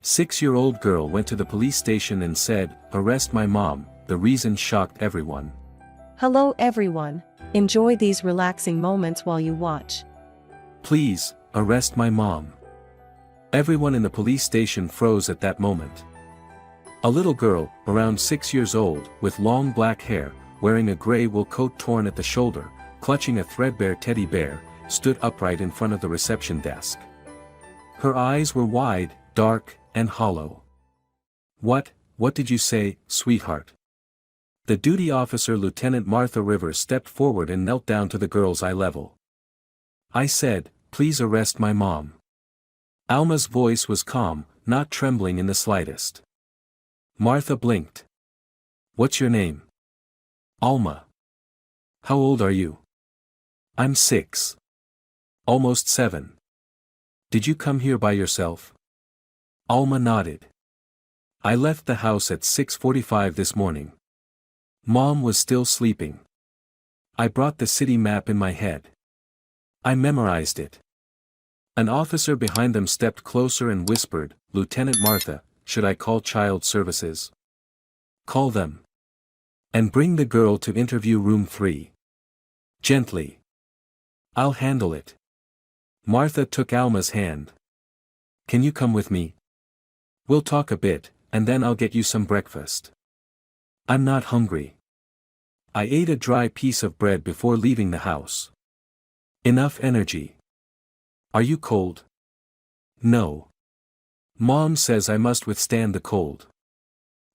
6-year-old girl went to the police station and said, "Arrest my mom." The reason shocked everyone. Hello everyone. Enjoy these relaxing moments while you watch. Please, arrest my mom. Everyone in the police station froze at that moment. A little girl, around 6 years old, with long black hair, wearing a gray wool coat torn at the shoulder, clutching a threadbare teddy bear, stood upright in front of the reception desk. Her eyes were wide, dark, and hollow. What did you say, sweetheart?" The duty officer, Lieutenant Martha Rivers, stepped forward and knelt down to the girl's eye level. "I said, please arrest my mom." Alma's voice was calm, not trembling in the slightest. Martha blinked. "What's your name?" "Alma." "How old are you?" "I'm 6. Almost 7. Did you come here by yourself?" Alma nodded. "I left the house at 6:45 this morning. Mom was still sleeping. I brought the city map in my head. I memorized it." An officer behind them stepped closer and whispered, "Lieutenant Martha, should I call child services?" "Call them. And bring the girl to interview room 3. Gently. I'll handle it." Martha took Alma's hand. "Can you come with me? We'll talk a bit, and then I'll get you some breakfast." "I'm not hungry. I ate a dry piece of bread before leaving the house." "Enough energy." "Are you cold?" "No. Mom says I must withstand the cold.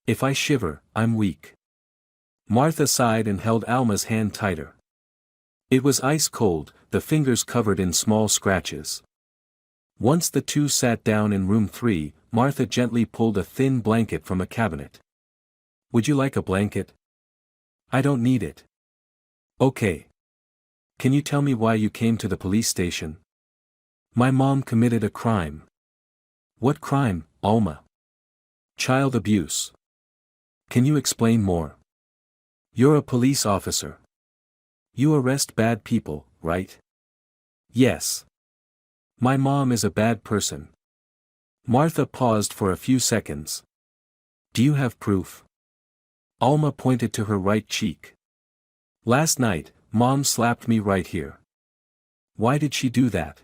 If I shiver, I'm weak." Martha sighed and held Alma's hand tighter. It was ice cold, the fingers covered in small scratches. Once the two sat down in room 3, Martha gently pulled a thin blanket from a cabinet. "Would you like a blanket?" "I don't need it." "Okay. Can you tell me why you came to the police station?" "My mom committed a crime." "What crime, Alma?" "Child abuse." "Can you explain more?" "You're a police officer. You arrest bad people, right?" "Yes. My mom is a bad person." Martha paused for a few seconds. "Do you have proof?" Alma pointed to her right cheek. "Last night, Mom slapped me right here." "Why did she do that?"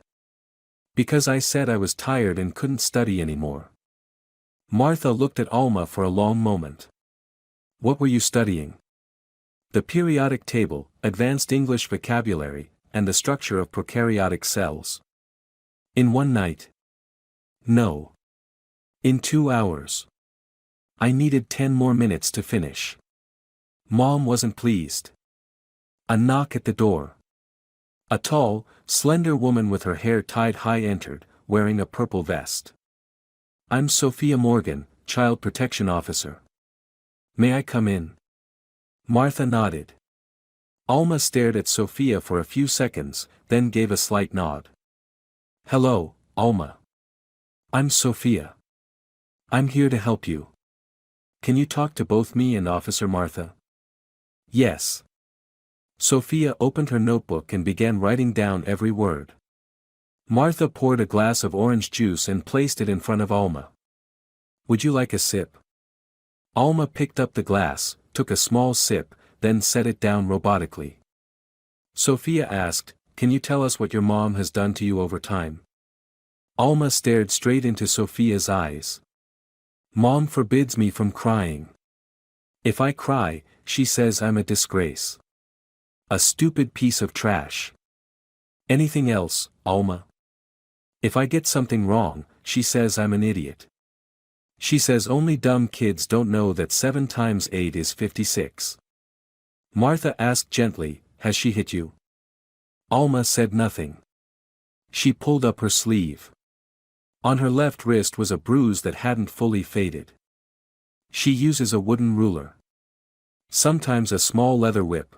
"Because I said I was tired and couldn't study anymore." Martha looked at Alma for a long moment. "What were you studying?" "The periodic table, advanced English vocabulary, and the structure of prokaryotic cells." "In one night?" "No. In 2 hours. I needed 10 more minutes to finish." Mom wasn't pleased. A knock at the door. A tall, slender woman with her hair tied high entered, wearing a purple vest. "I'm Sophia Morgan, Child Protection Officer. May I come in?" Martha nodded. Alma stared at Sophia for a few seconds, then gave a slight nod. "Hello, Alma. I'm Sophia. I'm here to help you. Can you talk to both me and Officer Martha?" "Yes." Sophia opened her notebook and began writing down every word. Martha poured a glass of orange juice and placed it in front of Alma. "Would you like a sip?" Alma picked up the glass, took a small sip, then set it down robotically. Sophia asked, "Can you tell us what your mom has done to you over time?" Alma stared straight into Sophia's eyes. "Mom forbids me from crying. If I cry, she says I'm a disgrace. A stupid piece of trash." "Anything else, Alma?" "If I get something wrong, she says I'm an idiot. She says only dumb kids don't know that 7 times 8 is 56. Martha asked gently, "Has she hit you?" Alma said nothing. She pulled up her sleeve. On her left wrist was a bruise that hadn't fully faded. "She uses a wooden ruler. Sometimes a small leather whip."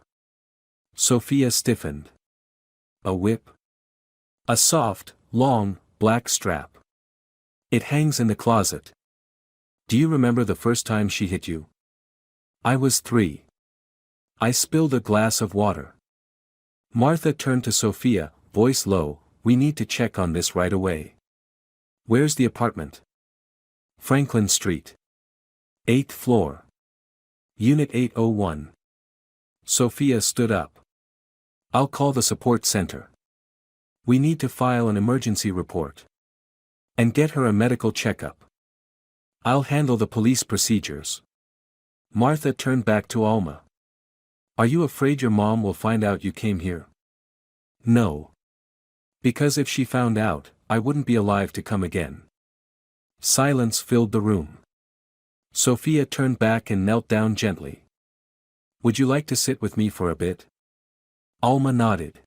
Sophia stiffened. "A whip?" "A soft, long, black strap. It hangs in the closet." "Do you remember the first time she hit you?" "I was 3. I spilled a glass of water." Martha turned to Sophia, voice low, "We need to check on this right away." "Where's the apartment?" Franklin Street. 8th floor. Unit 801. Sophia stood up. I'll call the support center. We need to file an emergency report. And get her a medical checkup. I'll handle the police procedures. Martha turned back to Alma. Are you afraid your mom will find out you came here? No. Because if she found out, I wouldn't be alive to come again. Silence filled the room. Sophia turned back and knelt down gently. Would you like to sit with me for a bit? Alma nodded.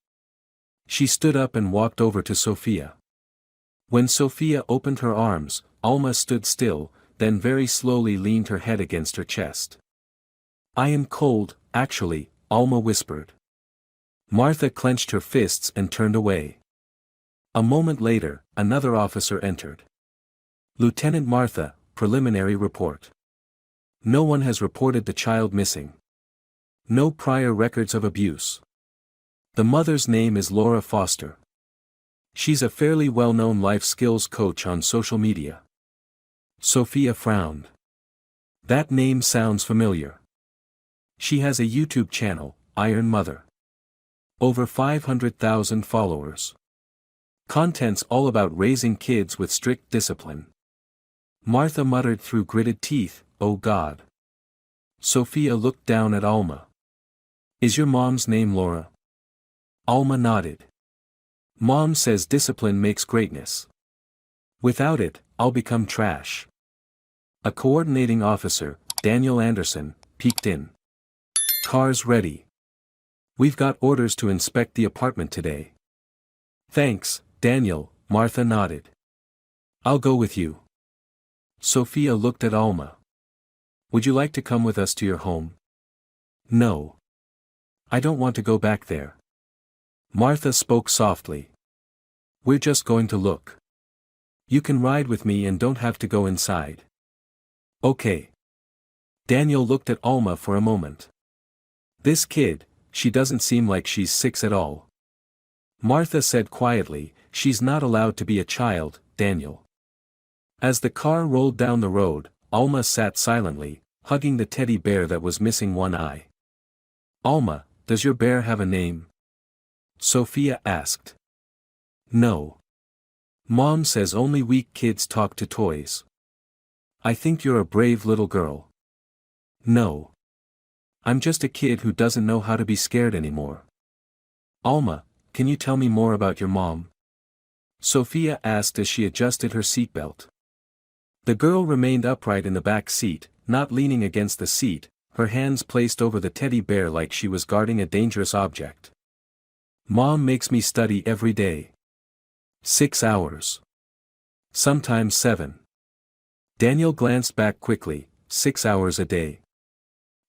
She stood up and walked over to Sophia. When Sophia opened her arms, Alma stood still, then very slowly leaned her head against her chest. I am cold, actually, Alma whispered. Martha clenched her fists and turned away. A moment later, another officer entered. Lieutenant Martha, preliminary report. No one has reported the child missing. No prior records of abuse. The mother's name is Laura Foster. She's a fairly well-known life skills coach on social media. Sophia frowned. That name sounds familiar. She has a YouTube channel, Iron Mother. Over 500,000 followers. Content's all about raising kids with strict discipline. Martha muttered through gritted teeth, "Oh God." Sophia looked down at Alma. Is your mom's name Laura? Alma nodded. Mom says discipline makes greatness. Without it, I'll become trash. A coordinating officer, Daniel Anderson, peeked in. Car's ready. We've got orders to inspect the apartment today. Thanks, Daniel, Martha nodded. I'll go with you. Sophia looked at Alma. Would you like to come with us to your home? No. I don't want to go back there. Martha spoke softly. We're just going to look. You can ride with me and don't have to go inside. Okay. Daniel looked at Alma for a moment. This kid, she doesn't seem like she's 6 at all. Martha said quietly, she's not allowed to be a child, Daniel. As the car rolled down the road, Alma sat silently, hugging the teddy bear that was missing one eye. Alma, does your bear have a name? Sophia asked. No. Mom says only weak kids talk to toys. I think you're a brave little girl. No. I'm just a kid who doesn't know how to be scared anymore. Alma, can you tell me more about your mom? Sophia asked as she adjusted her seatbelt. The girl remained upright in the back seat, not leaning against the seat, her hands placed over the teddy bear like she was guarding a dangerous object. Mom makes me study every day. 6 hours. Sometimes 7. Daniel glanced back quickly, 6 hours a day.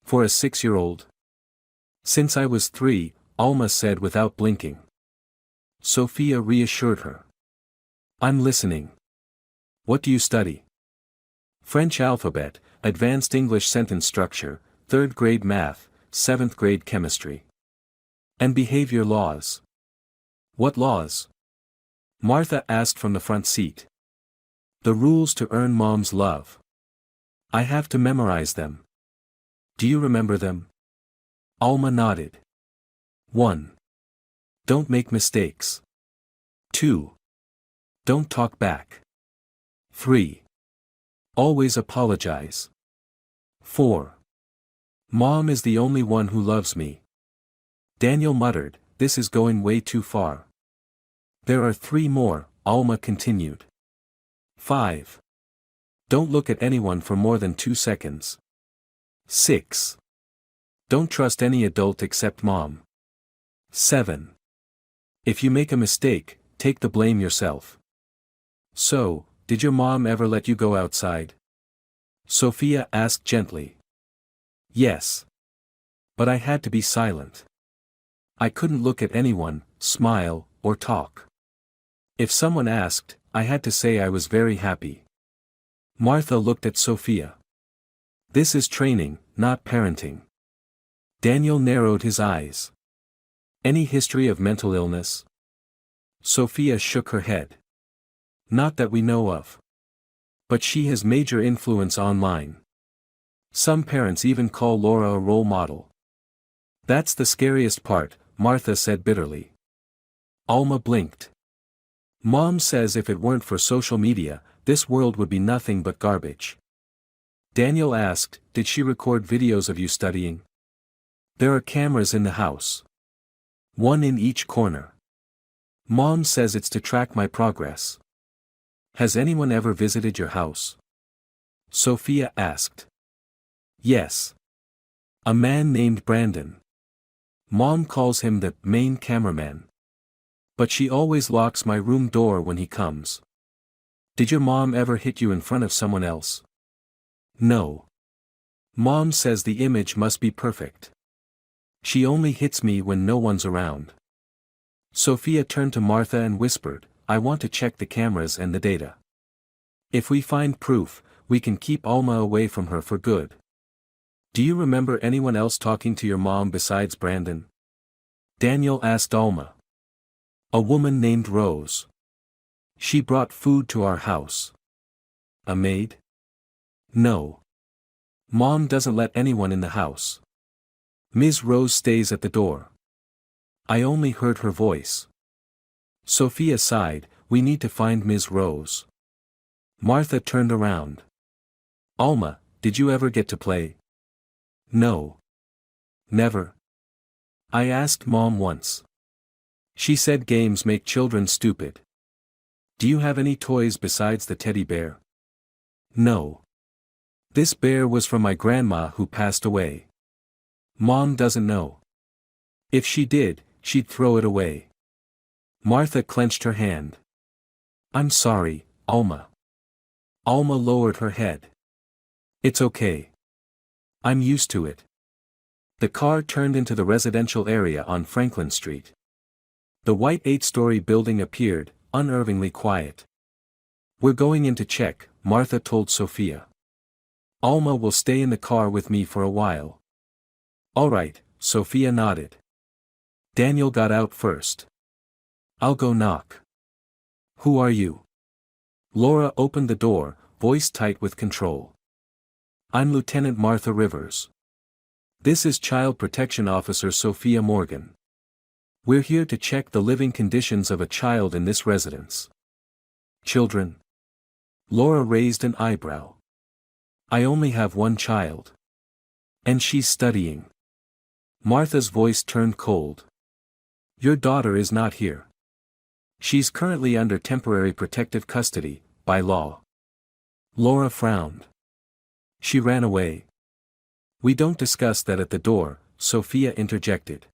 For a 6-year-old? Since I was 3, Alma said without blinking. Sophia reassured her. I'm listening. What do you study? French alphabet, advanced English sentence structure, 3rd grade math, 7th grade chemistry. And behavior laws. What laws? Martha asked from the front seat. The rules to earn Mom's love. I have to memorize them. Do you remember them? Alma nodded. 1. Don't make mistakes. 2. Don't talk back. 3. Always apologize. 4. Mom is the only one who loves me. Daniel muttered, this is going way too far. There are 3 more, Alma continued. 5. Don't look at anyone for more than 2 seconds. 6. Don't trust any adult except Mom. 7. If you make a mistake, take the blame yourself. So, did your mom ever let you go outside? Sophia asked gently. Yes. But I had to be silent. I couldn't look at anyone, smile, or talk. If someone asked, I had to say I was very happy. Martha looked at Sophia. This is training, not parenting. Daniel narrowed his eyes. Any history of mental illness? Sophia shook her head. Not that we know of. But she has major influence online. Some parents even call Laura a role model. That's the scariest part, Martha said bitterly. Alma blinked. Mom says if it weren't for social media, this world would be nothing but garbage. Daniel asked, did she record videos of you studying? There are cameras in the house. One in each corner. Mom says it's to track my progress. Has anyone ever visited your house? Sophia asked. Yes. A man named Brandon. Mom calls him the main cameraman. But she always locks my room door when he comes. Did your mom ever hit you in front of someone else? No. Mom says the image must be perfect. She only hits me when no one's around. Sophia turned to Martha and whispered, I want to check the cameras and the data. If we find proof, we can keep Alma away from her for good. Do you remember anyone else talking to your mom besides Brandon? Daniel asked Alma. A woman named Rose. She brought food to our house. A maid? No. Mom doesn't let anyone in the house. Ms. Rose stays at the door. I only heard her voice. Sophia sighed, we need to find Ms. Rose. Martha turned around. Alma, did you ever get to play? No. Never. I asked Mom once. She said games make children stupid. Do you have any toys besides the teddy bear? No. This bear was from my grandma who passed away. Mom doesn't know. If she did, she'd throw it away. Martha clenched her hand. I'm sorry, Alma. Alma lowered her head. It's okay. I'm used to it. The car turned into the residential area on Franklin Street. The white 8-story building appeared, unnervingly quiet. We're going in to check, Martha told Sophia. Alma will stay in the car with me for a while. All right, Sophia nodded. Daniel got out first. I'll go knock. Who are you? Laura opened the door, voice tight with control. I'm Lieutenant Martha Rivers. This is Child Protection Officer Sophia Morgan. We're here to check the living conditions of a child in this residence. Children? Laura raised an eyebrow. I only have one child. And she's studying. Martha's voice turned cold. Your daughter is not here. She's currently under temporary protective custody, by law. Laura frowned. She ran away. We don't discuss that at the door, Sophia interjected.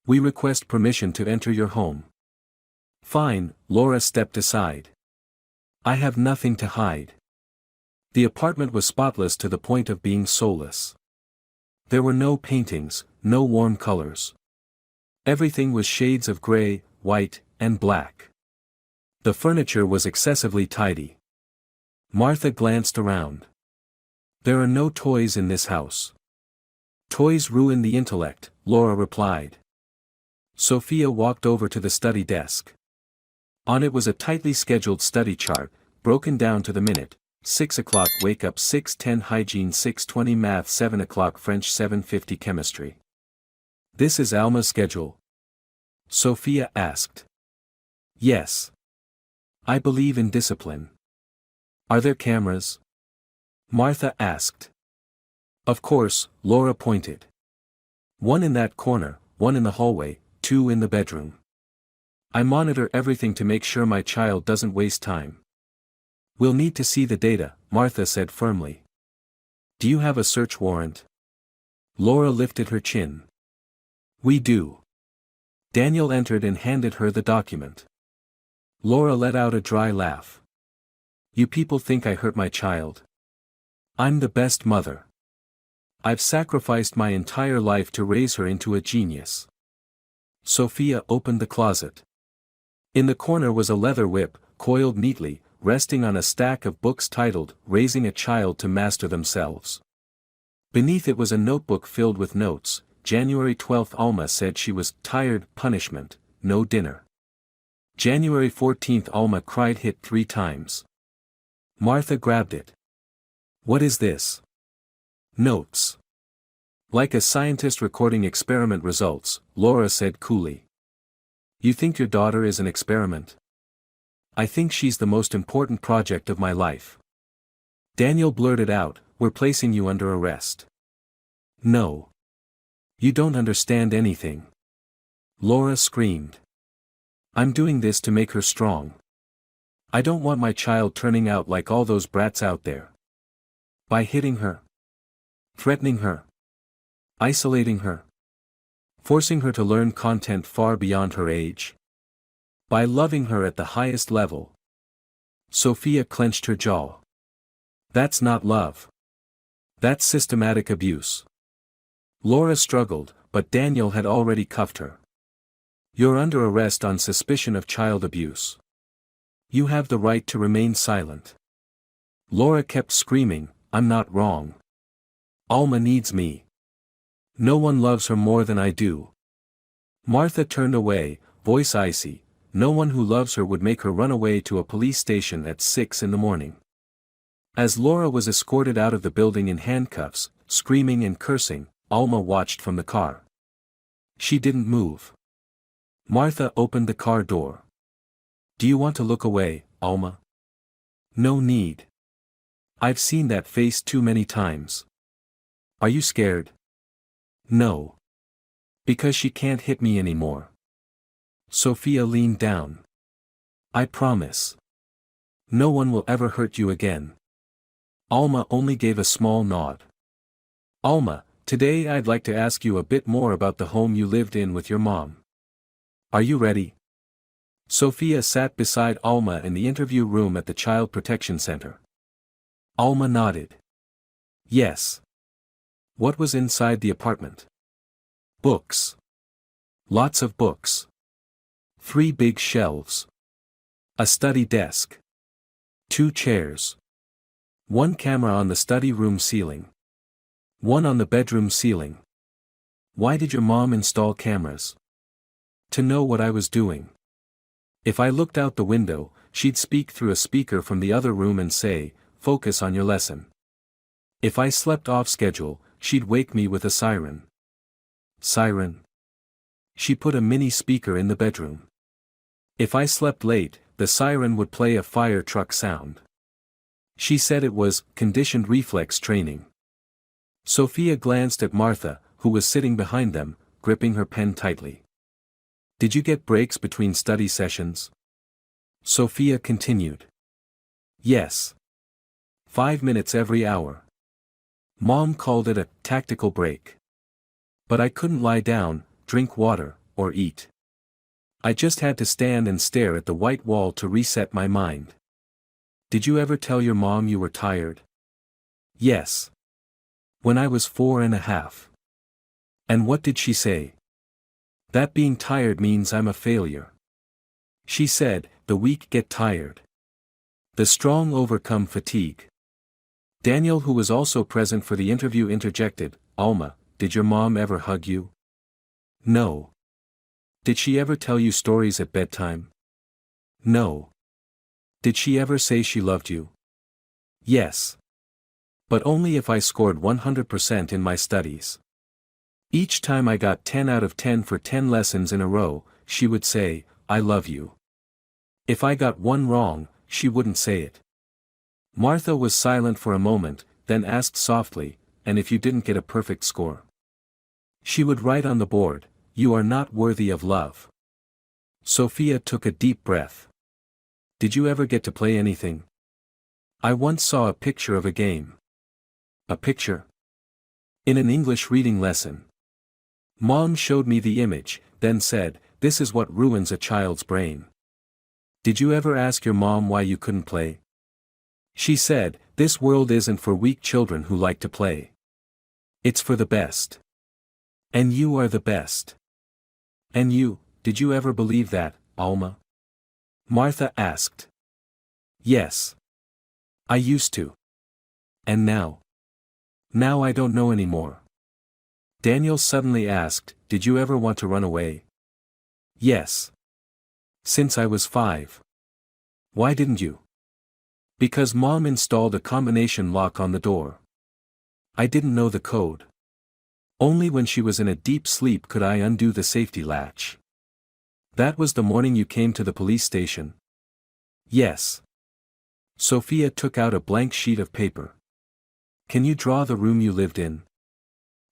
We request permission to enter your home. Fine, Laura stepped aside. I have nothing to hide. The apartment was spotless to the point of being soulless. There were no paintings, no warm colors. Everything was shades of gray, white, and black. The furniture was excessively tidy. Martha glanced around. There are no toys in this house. Toys ruin the intellect, Laura replied. Sophia walked over to the study desk. On it was a tightly scheduled study chart, broken down to the minute. 6 o'clock wake up, 6:10 hygiene, 6:20 math, 7 o'clock French, 7:50 chemistry. This is Alma's schedule? Sophia asked. Yes. I believe in discipline. Are there cameras? Martha asked. Of course, Laura pointed. One in that corner, one in the hallway, 2 in the bedroom. I monitor everything to make sure my child doesn't waste time. We'll need to see the data, Martha said firmly. Do you have a search warrant? Laura lifted her chin. We do. Daniel entered and handed her the document. Laura let out a dry laugh. You people think I hurt my child? I'm the best mother. I've sacrificed my entire life to raise her into a genius. Sophia opened the closet. In the corner was a leather whip, coiled neatly, resting on a stack of books titled, Raising a Child to Master Themselves. Beneath it was a notebook filled with notes. January 12th, Alma said she was tired, punishment, no dinner. January 14th, Alma cried, hit 3 times. Martha grabbed it. What is this? Notes. Like a scientist recording experiment results, Laura said coolly. You think your daughter is an experiment? I think she's the most important project of my life. Daniel blurted out, we're placing you under arrest. No. You don't understand anything. Laura screamed. I'm doing this to make her strong. I don't want my child turning out like all those brats out there. By hitting her. Threatening her. Isolating her. Forcing her to learn content far beyond her age. By loving her at the highest level. Sophia clenched her jaw. That's not love. That's systematic abuse. Laura struggled, but Daniel had already cuffed her. You're under arrest on suspicion of child abuse. You have the right to remain silent. Laura kept screaming, I'm not wrong. Alma needs me. No one loves her more than I do. Martha turned away, voice icy. No one who loves her would make her run away to a police station at 6 in the morning. As Laura was escorted out of the building in handcuffs, screaming and cursing, Alma watched from the car. She didn't move. Martha opened the car door. Do you want to look away, Alma? No need. I've seen that face too many times. Are you scared? No. Because she can't hit me anymore. Sophia leaned down. I promise. No one will ever hurt you again. Alma only gave a small nod. Alma, today I'd like to ask you a bit more about the home you lived in with your mom. Are you ready? Sophia sat beside Alma in the interview room at the Child Protection Center. Alma nodded. Yes. What was inside the apartment? Books. Lots of books. 3 big shelves. A study desk. 2 chairs. 1 camera on the study room ceiling. 1 on the bedroom ceiling. Why did your mom install cameras? To know what I was doing. If I looked out the window, she'd speak through a speaker from the other room and say, focus on your lesson. If I slept off schedule, she'd wake me with a siren. Siren. She put a mini speaker in the bedroom. If I slept late, the siren would play a fire truck sound. She said it was conditioned reflex training. Sophia glanced at Martha, who was sitting behind them, gripping her pen tightly. Did you get breaks between study sessions? Sophia continued. Yes. 5 minutes every hour. Mom called it a tactical break. But I couldn't lie down, drink water, or eat. I just had to stand and stare at the white wall to reset my mind. Did you ever tell your mom you were tired? Yes. When I was 4.5. And what did she say? That being tired means I'm a failure. She said, the weak get tired. The strong overcome fatigue. Daniel, who was also present for the interview, interjected, Alma, did your mom ever hug you? No. Did she ever tell you stories at bedtime? No. Did she ever say she loved you? Yes. But only if I scored 100% in my studies. Each time I got 10 out of 10 for 10 lessons in a row, she would say, I love you. If I got one wrong, she wouldn't say it. Martha was silent for a moment, then asked softly, and if you didn't get a perfect score? She would write on the board, you are not worthy of love. Sophia took a deep breath. Did you ever get to play anything? I once saw a picture of a game. A picture? In an English reading lesson. Mom showed me the image, then said, this is what ruins a child's brain. Did you ever ask your mom why you couldn't play? She said, this world isn't for weak children who like to play. It's for the best. And you are the best. And you, did you ever believe that, Alma? Martha asked. Yes. I used to. And now? Now I don't know anymore. Daniel suddenly asked, did you ever want to run away? Yes. Since I was 5. Why didn't you? Because Mom installed a combination lock on the door. I didn't know the code. Only when she was in a deep sleep could I undo the safety latch. That was the morning you came to the police station? Yes. Sophia took out a blank sheet of paper. Can you draw the room you lived in?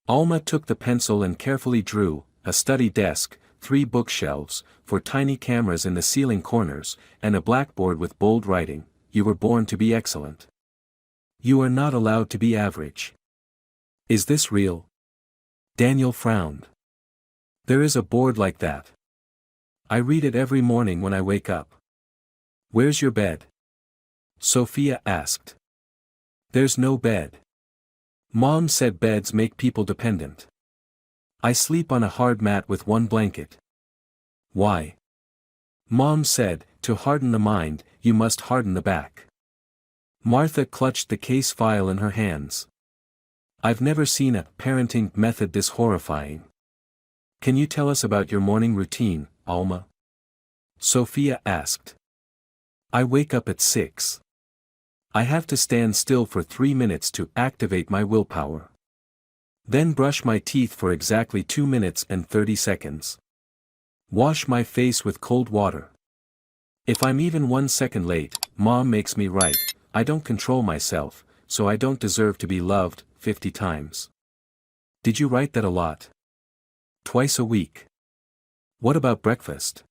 Alma took the pencil and carefully drew a study desk, 3 bookshelves, 4 tiny cameras in the ceiling corners, and a blackboard with bold writing. You were born to be excellent. You are not allowed to be average. Is this real? Daniel frowned. There is a board like that. I read it every morning when I wake up. Where's your bed? Sophia asked. There's no bed. Mom said beds make people dependent. I sleep on a hard mat with 1 blanket. Why? Mom said, to harden the mind, you must harden the back. Martha clutched the case file in her hands. I've never seen a parenting method this horrifying. Can you tell us about your morning routine, Alma? Sophia asked. I wake up at 6. I have to stand still for 3 minutes to activate my willpower. Then brush my teeth for exactly 2 minutes and 30 seconds. Wash my face with cold water. If I'm even 1 second late, Mom makes me right. I don't control myself, so I don't deserve to be loved, 50 times. Did you write that a lot? Twice a week. What about breakfast?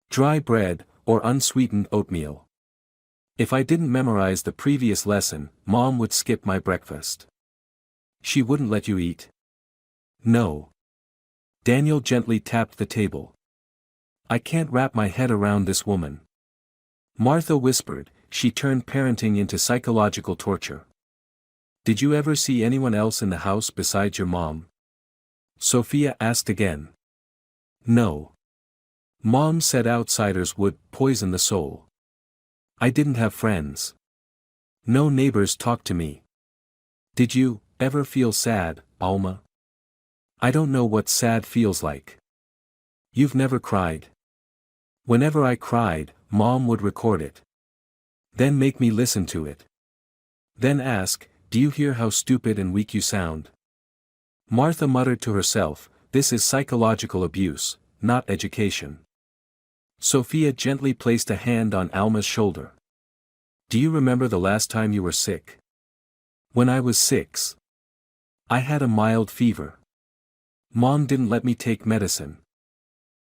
Dry bread, or unsweetened oatmeal. If I didn't memorize the previous lesson, Mom would skip my breakfast. She wouldn't let you eat? No. Daniel gently tapped the table. I can't wrap my head around this woman. Martha whispered, she turned parenting into psychological torture. Did you ever see anyone else in the house besides your mom? Sophia asked again. No. Mom said outsiders would poison the soul. I didn't have friends. No neighbors talked to me. Did you ever feel sad, Alma? I don't know what sad feels like. You've never cried. Whenever I cried, Mom would record it. Then make me listen to it. Then ask, do you hear how stupid and weak you sound? Martha muttered to herself, this is psychological abuse, not education. Sophia gently placed a hand on Alma's shoulder. Do you remember the last time you were sick? When I was 6. I had a mild fever. Mom didn't let me take medicine.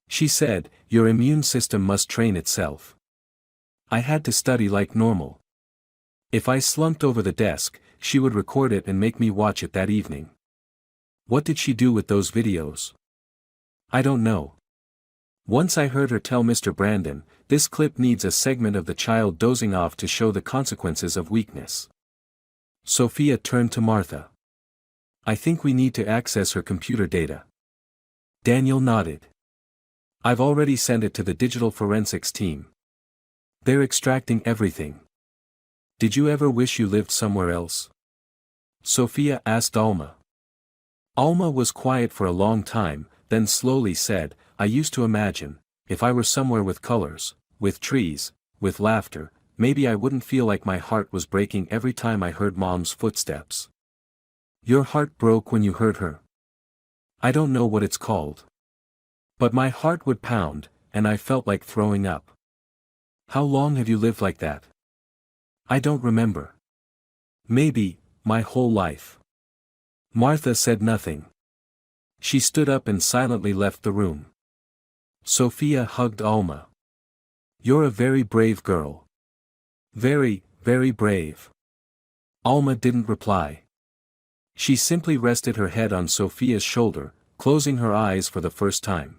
She said, your immune system must train itself. I had to study like normal. If I slumped over the desk, she would record it and make me watch it that evening. What did she do with those videos? I don't know. Once I heard her tell Mr. Brandon, this clip needs a segment of the child dozing off to show the consequences of weakness. Sophia turned to Martha. I think we need to access her computer data. Daniel nodded. I've already sent it to the digital forensics team. They're extracting everything. Did you ever wish you lived somewhere else? Sophia asked Alma. Alma was quiet for a long time, then slowly said, I used to imagine, if I were somewhere with colors, with trees, with laughter, maybe I wouldn't feel like my heart was breaking every time I heard Mom's footsteps. Your heart broke when you heard her? I don't know what it's called. But my heart would pound, and I felt like throwing up. How long have you lived like that? I don't remember. Maybe, my whole life. Martha said nothing. She stood up and silently left the room. Sophia hugged Alma. You're a very brave girl. Very, very brave. Alma didn't reply. She simply rested her head on Sophia's shoulder, closing her eyes for the first time.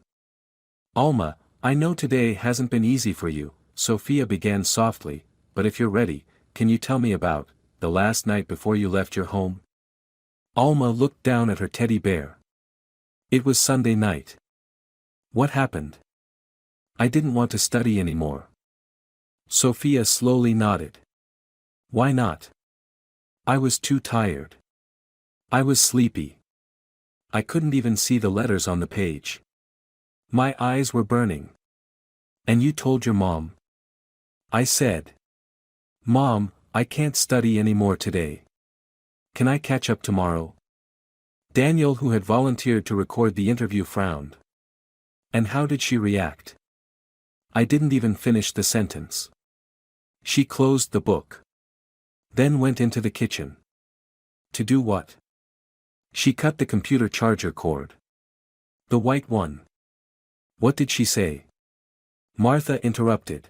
Alma, I know today hasn't been easy for you, Sophia began softly, but if you're ready, can you tell me about the last night before you left your home? Alma looked down at her teddy bear. It was Sunday night. What happened? I didn't want to study anymore. Sophia slowly nodded. Why not? I was too tired. I was sleepy. I couldn't even see the letters on the page. My eyes were burning. And you told your mom? I said. Mom, I can't study anymore today. Can I catch up tomorrow? Daniel, who had volunteered to record the interview, frowned. And how did she react? I didn't even finish the sentence. She closed the book. Then went into the kitchen. To do what? She cut the computer charger cord. The white one. What did she say? Martha interrupted.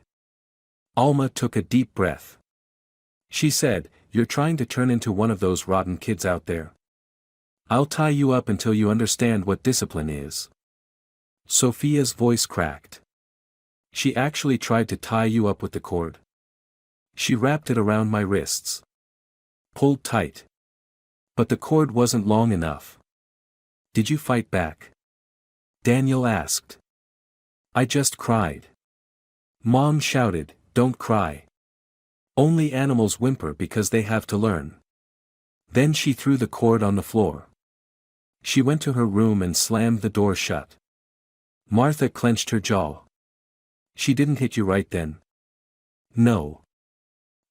Alma took a deep breath. She said, "You're trying to turn into one of those rotten kids out there. I'll tie you up until you understand what discipline is." Sophia's voice cracked. She actually tried to tie you up with the cord? She wrapped it around my wrists. Pulled tight. But the cord wasn't long enough. Did you fight back? Daniel asked. I just cried. Mom shouted, "Don't cry. Only animals whimper because they have to learn." Then she threw the cord on the floor. She went to her room and slammed the door shut. Martha clenched her jaw. She didn't hit you right then? No.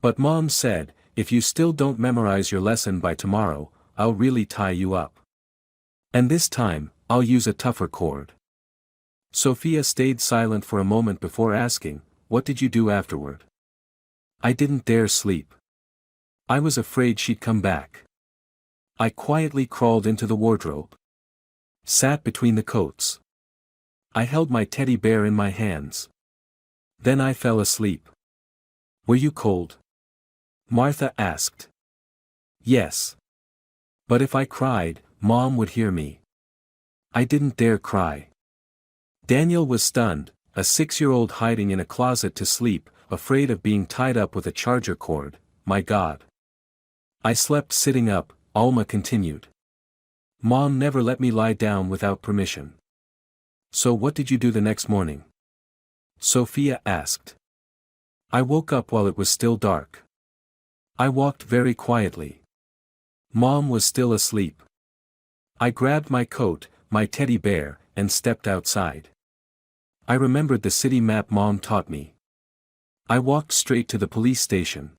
But Mom said, "If you still don't memorize your lesson by tomorrow, I'll really tie you up. And this time, I'll use a tougher cord." Sophia stayed silent for a moment before asking, "What did you do afterward?" I didn't dare sleep. I was afraid she'd come back. I quietly crawled into the wardrobe. Sat between the coats. I held my teddy bear in my hands. Then I fell asleep. Were you cold? Martha asked. Yes. But if I cried, Mom would hear me. I didn't dare cry. Daniel was stunned, a 6-year-old hiding in a closet to sleep, afraid of being tied up with a charger cord. My God. I slept sitting up, Alma continued. Mom never let me lie down without permission. So what did you do the next morning? Sophia asked. I woke up while it was still dark. I walked very quietly. Mom was still asleep. I grabbed my coat, my teddy bear, and stepped outside. I remembered the city map Mom taught me. I walked straight to the police station.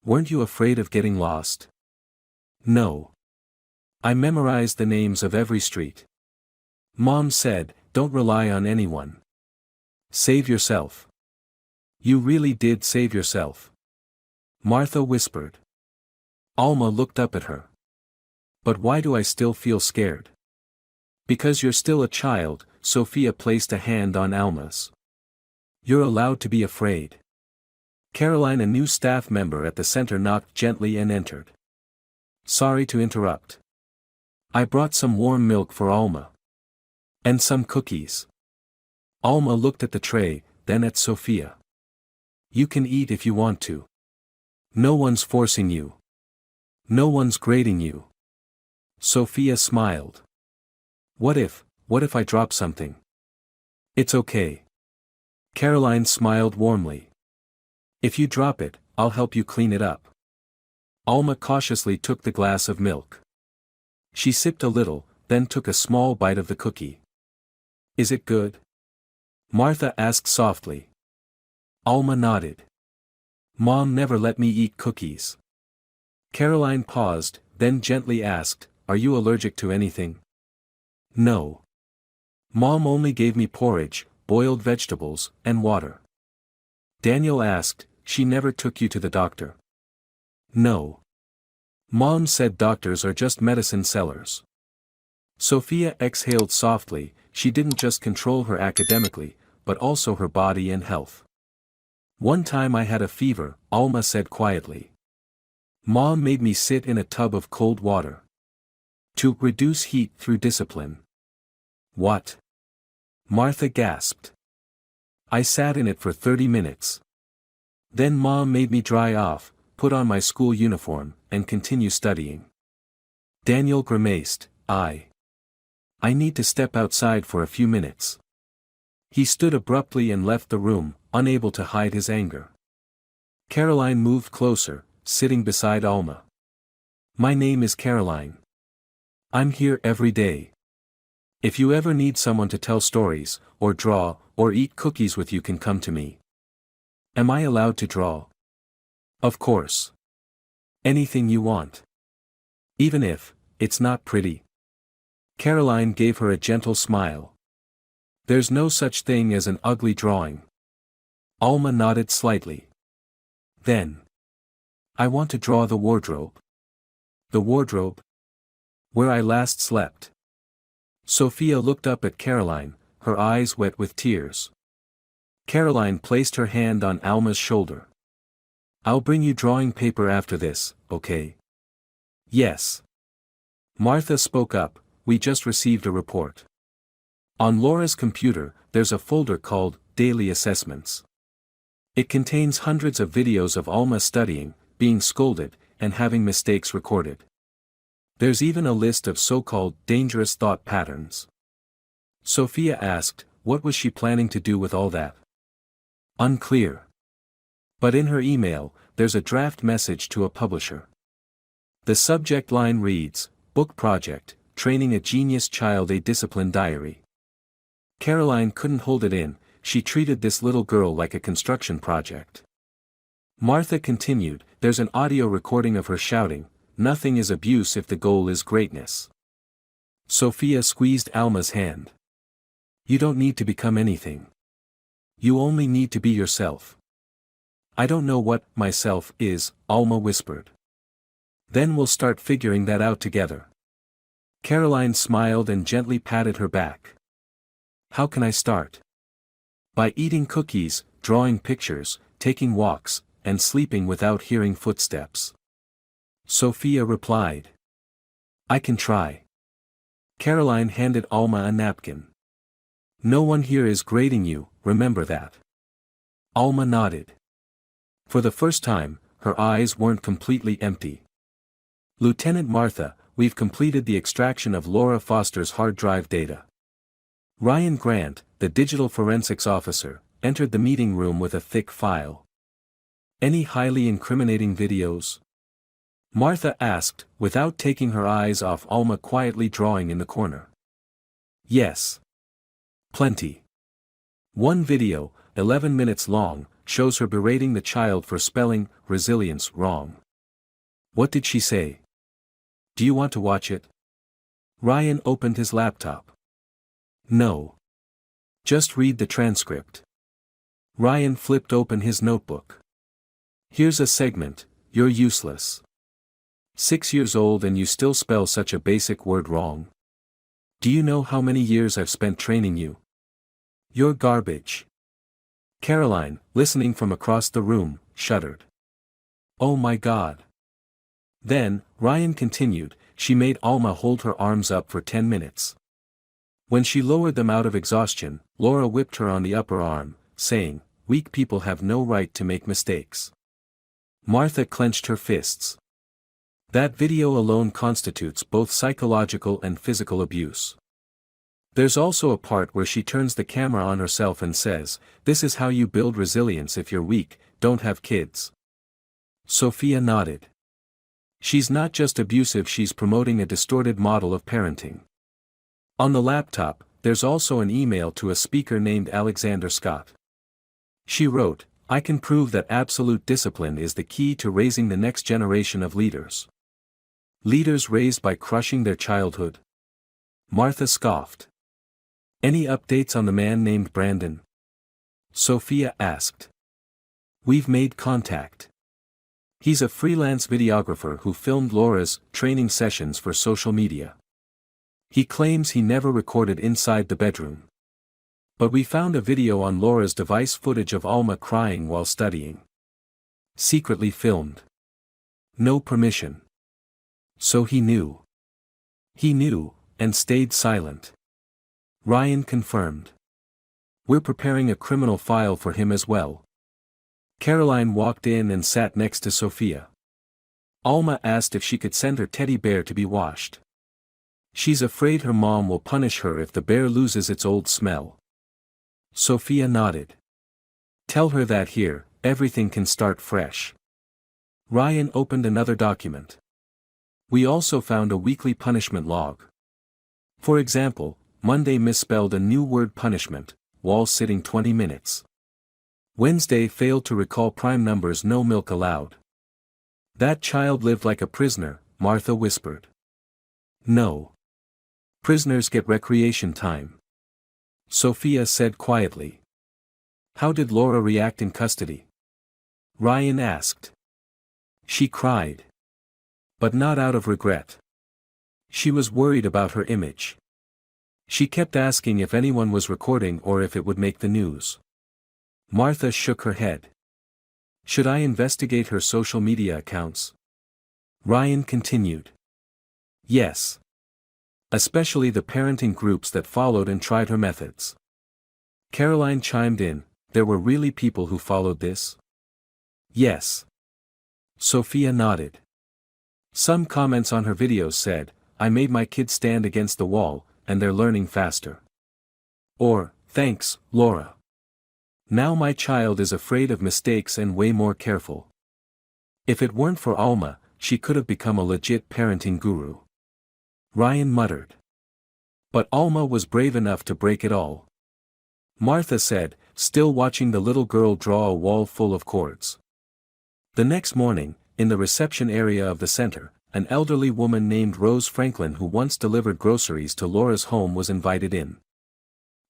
Weren't you afraid of getting lost? No. I memorized the names of every street. Mom said, "Don't rely on anyone. Save yourself." You really did save yourself. Martha whispered. Alma looked up at her. But why do I still feel scared? Because you're still a child, Sophia placed a hand on Alma's. You're allowed to be afraid. Caroline, a new staff member at the center, knocked gently and entered. Sorry to interrupt. I brought some warm milk for Alma. And some cookies. Alma looked at the tray, then at Sophia. You can eat if you want to. No one's forcing you. No one's grading you. Sophia smiled. What if I drop something? It's okay. Caroline smiled warmly. If you drop it, I'll help you clean it up. Alma cautiously took the glass of milk. She sipped a little, then took a small bite of the cookie. Is it good? Martha asked softly. Alma nodded. Mom never let me eat cookies. Caroline paused, then gently asked, Are you allergic to anything? No. Mom only gave me porridge, boiled vegetables, and water. Daniel asked, She never took you to the doctor? No. Mom said doctors are just medicine sellers. Sophia exhaled softly. She didn't just control her academically, but also her body and health. One time I had a fever, Alma said quietly. Mom made me sit in a tub of cold water. To reduce heat through discipline. What? Martha gasped. I sat in it for 30 minutes. Then Mom made me dry off, put on my school uniform, and continue studying. Daniel grimaced, I need to step outside for a few minutes. He stood abruptly and left the room, unable to hide his anger. Caroline moved closer, sitting beside Alma. My name is Caroline. I'm here every day. If you ever need someone to tell stories, or draw, or eat cookies with, you can come to me. Am I allowed to draw? Of course. Anything you want. Even if it's not pretty. Caroline gave her a gentle smile. There's no such thing as an ugly drawing. Alma nodded slightly. Then. I want to draw the wardrobe. The wardrobe? Where I last slept. Sophia looked up at Caroline, her eyes wet with tears. Caroline placed her hand on Alma's shoulder. I'll bring you drawing paper after this, okay? Yes. Martha spoke up, we just received a report. On Laura's computer, there's a folder called Daily Assessments. It contains hundreds of videos of Alma studying, being scolded, and having mistakes recorded. There's even a list of so-called dangerous thought patterns. Sophia asked, what was she planning to do with all that? Unclear. But in her email, there's a draft message to a publisher. The subject line reads, Book Project, Training a Genius Child, a Discipline Diary. Caroline couldn't hold it in, she treated this little girl like a construction project. Martha continued, there's an audio recording of her shouting, nothing is abuse if the goal is greatness. Sophia squeezed Alma's hand. You don't need to become anything. You only need to be yourself. I don't know what myself is, Alma whispered. Then we'll start figuring that out together. Caroline smiled and gently patted her back. How can I start? By eating cookies, drawing pictures, taking walks, and sleeping without hearing footsteps. Sophia replied. I can try. Caroline handed Alma a napkin. No one here is grading you, remember that. Alma nodded. For the first time, her eyes weren't completely empty. Lieutenant Martha, we've completed the extraction of Laura Foster's hard drive data. Ryan Grant, the digital forensics officer, entered the meeting room with a thick file. Any highly incriminating videos? Martha asked, without taking her eyes off Alma quietly drawing in the corner. Yes. Plenty. One video, 11 minutes long, shows her berating the child for spelling resilience wrong. What did she say? Do you want to watch it? Ryan opened his laptop. No. Just read the transcript. Ryan flipped open his notebook. Here's a segment, you're useless. 6 years old and you still spell such a basic word wrong. Do you know how many years I've spent training you? You're garbage. Caroline, listening from across the room, shuddered. Oh my God. Then, Ryan continued, she made Alma hold her arms up for 10 minutes. When she lowered them out of exhaustion, Laura whipped her on the upper arm, saying, weak people have no right to make mistakes. Martha clenched her fists. That video alone constitutes both psychological and physical abuse. There's also a part where she turns the camera on herself and says, this is how you build resilience if you're weak, don't have kids. Sophia nodded. She's not just abusive, she's promoting a distorted model of parenting. On the laptop, there's also an email to a speaker named Alexander Scott. She wrote, I can prove that absolute discipline is the key to raising the next generation of leaders. Leaders raised by crushing their childhood. Martha scoffed. Any updates on the man named Brandon? Sophia asked. We've made contact. He's a freelance videographer who filmed Laura's training sessions for social media. He claims he never recorded inside the bedroom. But we found a video on Laura's device, footage of Alma crying while studying. Secretly filmed. No permission. So he knew. He knew, and stayed silent. Ryan confirmed. We're preparing a criminal file for him as well. Caroline walked in and sat next to Sophia. Alma asked if she could send her teddy bear to be washed. She's afraid her mom will punish her if the bear loses its old smell. Sophia nodded. Tell her that here, everything can start fresh. Ryan opened another document. We also found a weekly punishment log. For example, Monday misspelled a new word punishment, wall sitting 20 minutes. Wednesday failed to recall prime numbers, no milk allowed. That child lived like a prisoner, Martha whispered. No. Prisoners get recreation time. Sophia said quietly. How did Laura react in custody? Ryan asked. She cried. But not out of regret. She was worried about her image. She kept asking if anyone was recording or if it would make the news. Martha shook her head. Should I investigate her social media accounts? Ryan continued. Yes. Especially the parenting groups that followed and tried her methods. Caroline chimed in, there were really people who followed this? Yes. Sophia nodded. Some comments on her videos said, I made my kids stand against the wall, and they're learning faster. Or, thanks, Laura. Now my child is afraid of mistakes and way more careful. If it weren't for Alma, she could have become a legit parenting guru. Ryan muttered. But Alma was brave enough to break it all. Martha said, still watching the little girl draw a wall full of cords. The next morning, in the reception area of the center, an elderly woman named Rose Franklin who once delivered groceries to Laura's home was invited in.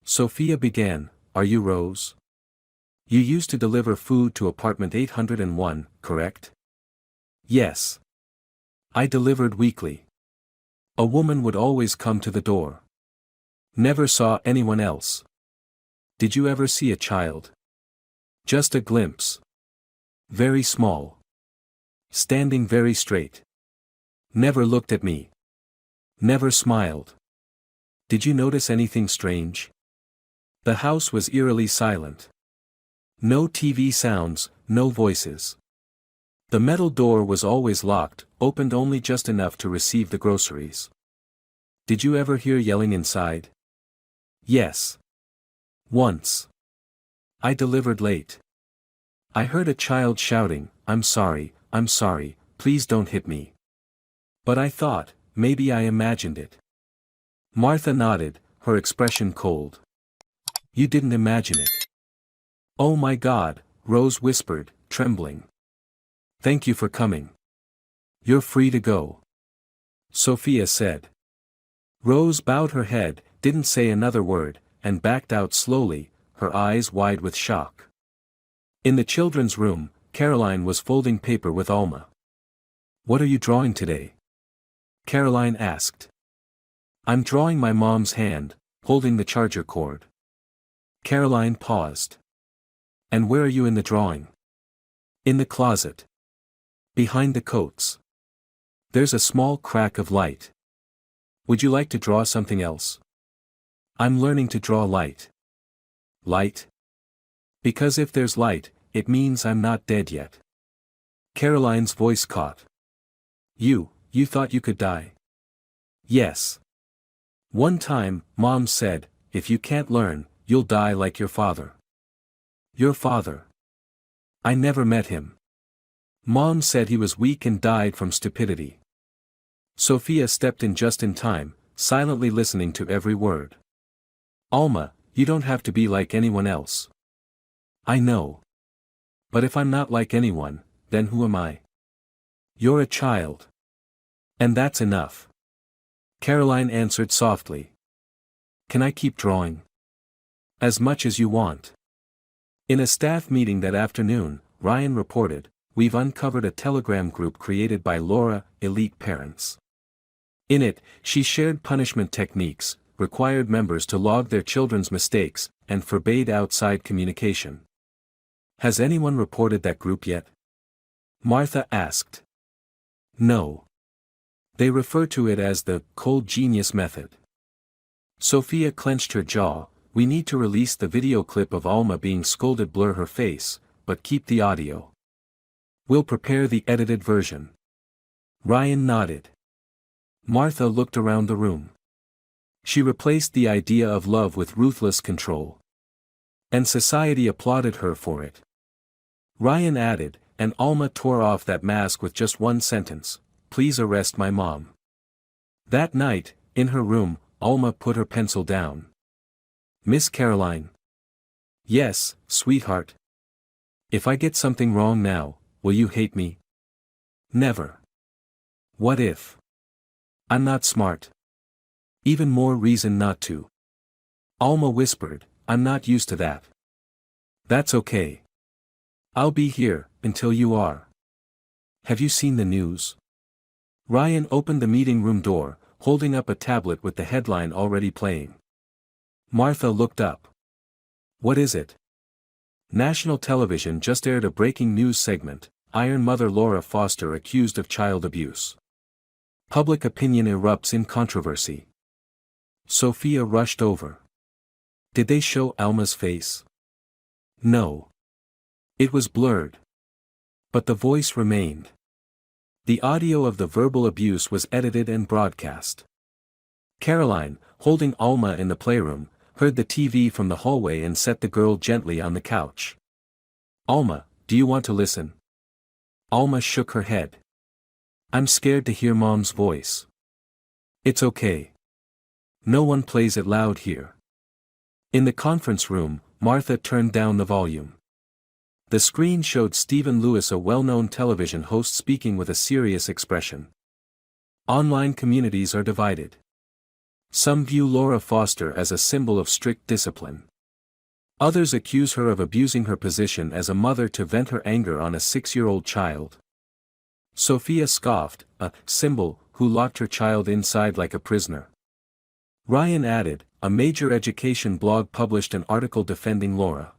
Sophia began, Are you Rose? You used to deliver food to apartment 801, correct? Yes. I delivered weekly. A woman would always come to the door. Never saw anyone else. Did you ever see a child? Just a glimpse. Very small. Standing very straight. Never looked at me. Never smiled. Did you notice anything strange? The house was eerily silent. No TV sounds, no voices. The metal door was always locked, opened only just enough to receive the groceries. Did you ever hear yelling inside? Yes. Once. I delivered late. I heard a child shouting, I'm sorry, please don't hit me. But I thought, maybe I imagined it. Martha nodded, her expression cold. You didn't imagine it. Oh my God, Rose whispered, trembling. Thank you for coming. You're free to go. Sophia said. Rose bowed her head, didn't say another word, and backed out slowly, her eyes wide with shock. In the children's room, Caroline was folding paper with Alma. What are you drawing today? Caroline asked. I'm drawing my mom's hand, holding the charger cord. Caroline paused. And where are you in the drawing? In the closet. Behind the coats. There's a small crack of light. Would you like to draw something else? I'm learning to draw light. Light? Because if there's light, it means I'm not dead yet. Caroline's voice caught. You thought you could die? Yes. One time, Mom said, if you can't learn, you'll die like your father. Your father? I never met him. Mom said he was weak and died from stupidity. Sophia stepped in just in time, silently listening to every word. Alma, you don't have to be like anyone else. I know. But if I'm not like anyone, then who am I? You're a child. And that's enough. Caroline answered softly. Can I keep drawing? As much as you want. In a staff meeting that afternoon, Ryan reported, we've uncovered a Telegram group created by Laura, elite parents. In it, she shared punishment techniques, required members to log their children's mistakes, and forbade outside communication. Has anyone reported that group yet? Martha asked. No. They refer to it as the cold genius method. Sophia clenched her jaw. We need to release the video clip of Alma being scolded, blur her face, but keep the audio. We'll prepare the edited version. Ryan nodded. Martha looked around the room. She replaced the idea of love with ruthless control. And society applauded her for it. Ryan added, and Alma tore off that mask with just one sentence, please arrest my mom. That night, in her room, Alma put her pencil down. Miss Caroline. Yes, sweetheart. If I get something wrong now, will you hate me? Never. What if? I'm not smart. Even more reason not to. Alma whispered, I'm not used to that. That's okay. I'll be here, until you are. Have you seen the news? Ryan opened the meeting room door, holding up a tablet with the headline already playing. Martha looked up. What is it? National television just aired a breaking news segment, Iron mother Laura Foster accused of child abuse. Public opinion erupts in controversy. Sophia rushed over. Did they show Alma's face? No. It was blurred. But the voice remained. The audio of the verbal abuse was edited and broadcast. Caroline, holding Alma in the playroom, heard the TV from the hallway and set the girl gently on the couch. Alma, do you want to listen? Alma shook her head. I'm scared to hear Mom's voice. It's okay. No one plays it loud here. In the conference room, Martha turned down the volume. The screen showed Stephen Lewis, a well-known television host, speaking with a serious expression. Online communities are divided. Some view Laura Foster as a symbol of strict discipline. Others accuse her of abusing her position as a mother to vent her anger on a 6-year-old child. Sophia scoffed, a symbol who locked her child inside like a prisoner. Ryan added, a major education blog published an article defending Laura.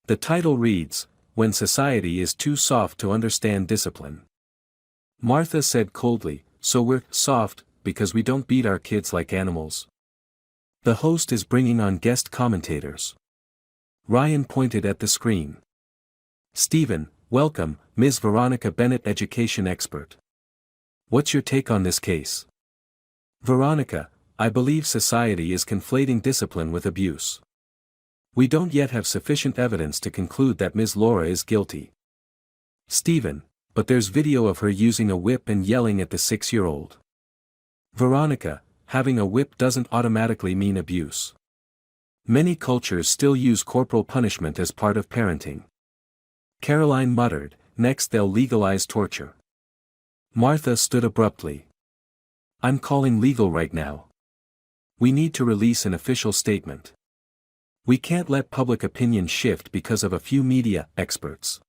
The title reads, When Society is Too Soft to Understand Discipline. Martha said coldly, so we're soft, because we don't beat our kids like animals. The host is bringing on guest commentators. Ryan pointed at the screen. Stephen, welcome, Ms. Veronica Bennett, education expert. What's your take on this case? Veronica, I believe society is conflating discipline with abuse. We don't yet have sufficient evidence to conclude that Ms. Laura is guilty. Stephen, but there's video of her using a whip and yelling at the 6-year-old. Veronica, having a whip doesn't automatically mean abuse. Many cultures still use corporal punishment as part of parenting. Caroline muttered, next they'll legalize torture. Martha stood abruptly. I'm calling legal right now. We need to release an official statement. We can't let public opinion shift because of a few media experts.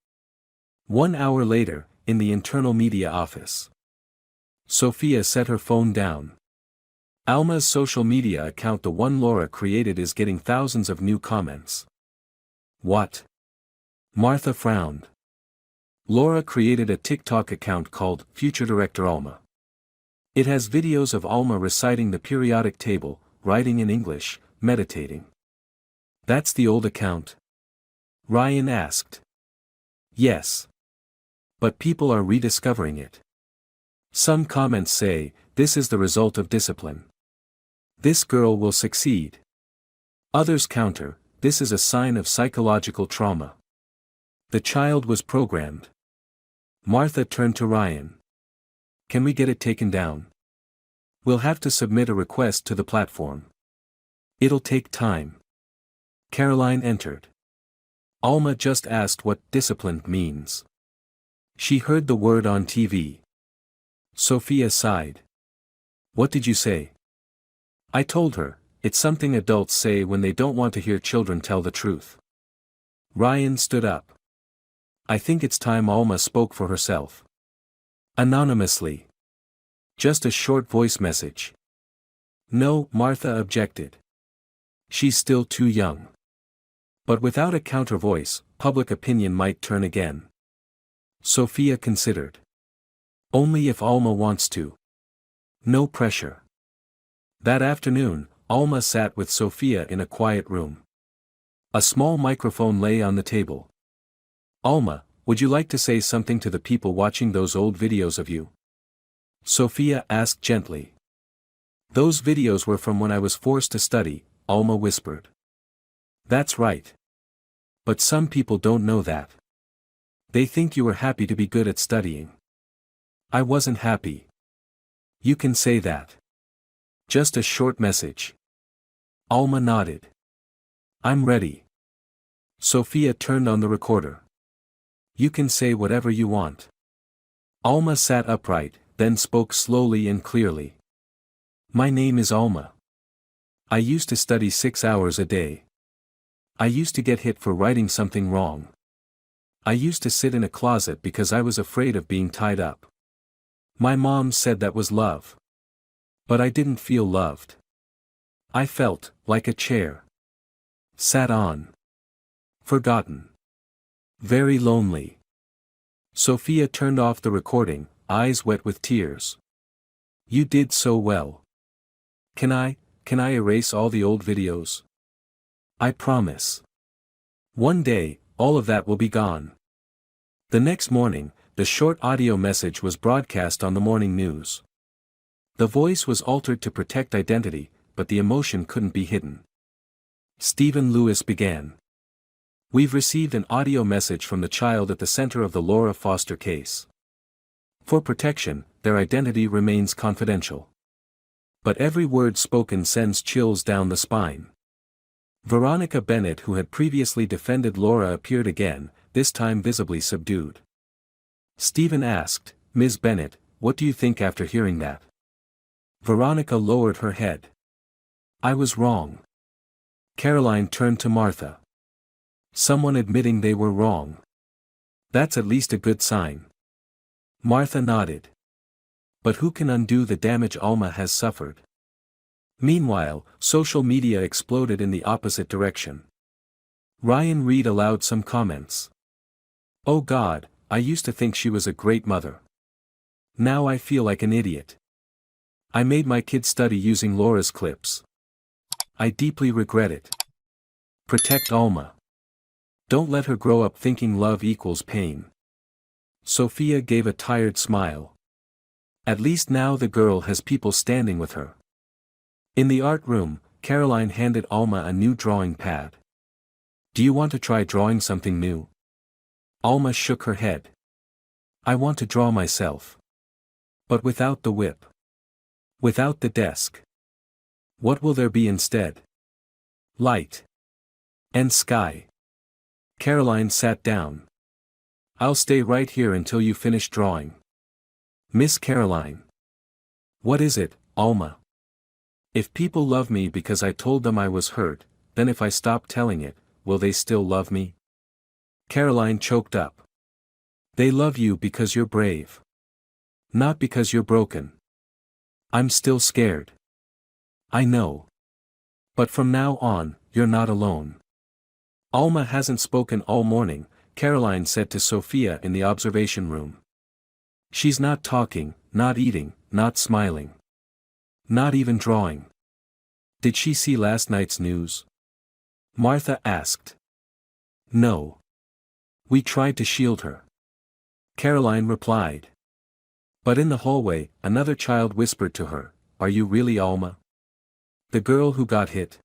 1 hour later, in the internal media office. Sophia set her phone down. Alma's social media account, the one Laura created, is getting thousands of new comments. What? Martha frowned. Laura created a TikTok account called Future Director Alma. It has videos of Alma reciting the periodic table, writing in English, meditating. That's the old account? Ryan asked. Yes. But people are rediscovering it. Some comments say, this is the result of discipline. This girl will succeed. Others counter, this is a sign of psychological trauma. The child was programmed. Martha turned to Ryan. Can we get it taken down? We'll have to submit a request to the platform. It'll take time. Caroline entered. Alma just asked what discipline means. She heard the word on TV. Sophia sighed. What did you say? I told her, it's something adults say when they don't want to hear children tell the truth. Ryan stood up. I think it's time Alma spoke for herself. Anonymously. Just a short voice message. No, Martha objected. She's still too young. But without a counter voice, public opinion might turn again. Sophia considered. Only if Alma wants to. No pressure. That afternoon, Alma sat with Sophia in a quiet room. A small microphone lay on the table. Alma, would you like to say something to the people watching those old videos of you? Sophia asked gently. Those videos were from when I was forced to study, Alma whispered. That's right. But some people don't know that. They think you were happy to be good at studying. I wasn't happy. You can say that. Just a short message. Alma nodded. I'm ready. Sophia turned on the recorder. You can say whatever you want. Alma sat upright, then spoke slowly and clearly. My name is Alma. I used to study 6 hours a day. I used to get hit for writing something wrong. I used to sit in a closet because I was afraid of being tied up. My mom said that was love. But I didn't feel loved. I felt like a chair. Sat on. Forgotten. Very lonely. Sophia turned off the recording, eyes wet with tears. You did so well. Can I erase all the old videos? I promise. One day, all of that will be gone. The next morning, the short audio message was broadcast on the morning news. The voice was altered to protect identity, but the emotion couldn't be hidden. Stephen Lewis began. We've received an audio message from the child at the center of the Laura Foster case. For protection, their identity remains confidential. But every word spoken sends chills down the spine. Veronica Bennett, who had previously defended Laura, appeared again, this time visibly subdued. Stephen asked, Ms. Bennett, what do you think after hearing that? Veronica lowered her head. I was wrong. Caroline turned to Martha. Someone admitting they were wrong. That's at least a good sign. Martha nodded. But who can undo the damage Alma has suffered? Meanwhile, social media exploded in the opposite direction. Ryan Reed allowed some comments. Oh God, I used to think she was a great mother. Now I feel like an idiot. I made my kid study using Laura's clips. I deeply regret it. Protect Alma. Don't let her grow up thinking love equals pain. Sophia gave a tired smile. At least now the girl has people standing with her. In the art room, Caroline handed Alma a new drawing pad. Do you want to try drawing something new? Alma shook her head. I want to draw myself. But without the whip. Without the desk. What will there be instead? Light. And sky. Caroline sat down. I'll stay right here until you finish drawing. Miss Caroline. What is it, Alma? If people love me because I told them I was hurt, then if I stop telling it, will they still love me? Caroline choked up. They love you because you're brave. Not because you're broken. I'm still scared. I know. But from now on, you're not alone. Alma hasn't spoken all morning, Caroline said to Sophia in the observation room. She's not talking, not eating, not smiling. Not even drawing. Did she see last night's news? Martha asked. No. We tried to shield her. Caroline replied. But in the hallway, another child whispered to her, Are you really Alma? The girl who got hit?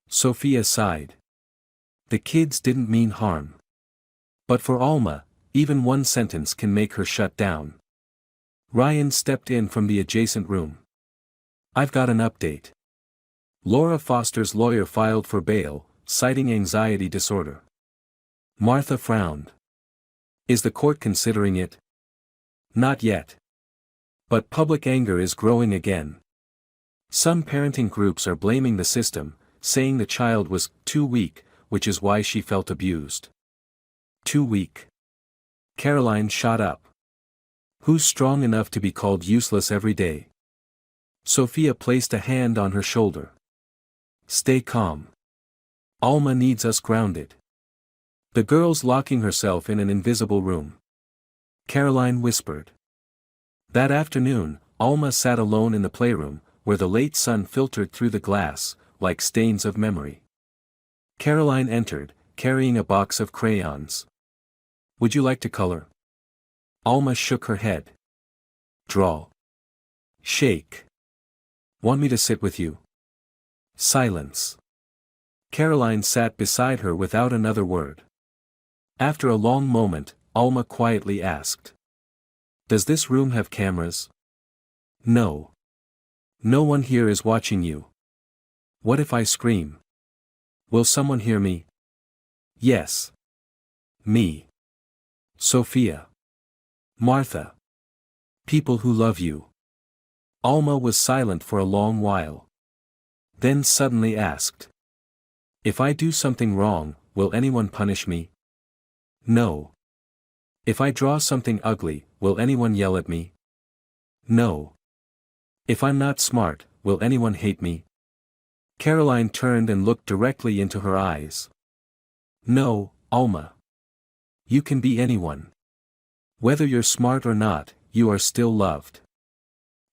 Sophia sighed. The kids didn't mean harm. But for Alma, even one sentence can make her shut down. Ryan stepped in from the adjacent room. I've got an update. Laura Foster's lawyer filed for bail, citing anxiety disorder. Martha frowned. Is the court considering it? Not yet. But public anger is growing again. Some parenting groups are blaming the system, saying the child was too weak, which is why she felt abused. Too weak. Caroline shot up. Who's strong enough to be called useless every day? Sophia placed a hand on her shoulder. Stay calm. Alma needs us grounded. The girl's locking herself in an invisible room. Caroline whispered. That afternoon, Alma sat alone in the playroom, where the late sun filtered through the glass, like stains of memory. Caroline entered, carrying a box of crayons. Would you like to color? Alma shook her head. Draw. Shake. Want me to sit with you? Silence. Caroline sat beside her without another word. After a long moment, Alma quietly asked. Does this room have cameras? No. No one here is watching you. What if I scream? Will someone hear me? Yes. Me. Sophia. Martha. People who love you. Alma was silent for a long while. Then suddenly asked. If I do something wrong, will anyone punish me? No. If I draw something ugly, will anyone yell at me? No. If I'm not smart, will anyone hate me? Caroline turned and looked directly into her eyes. No, Alma. You can be anyone. Whether you're smart or not, you are still loved.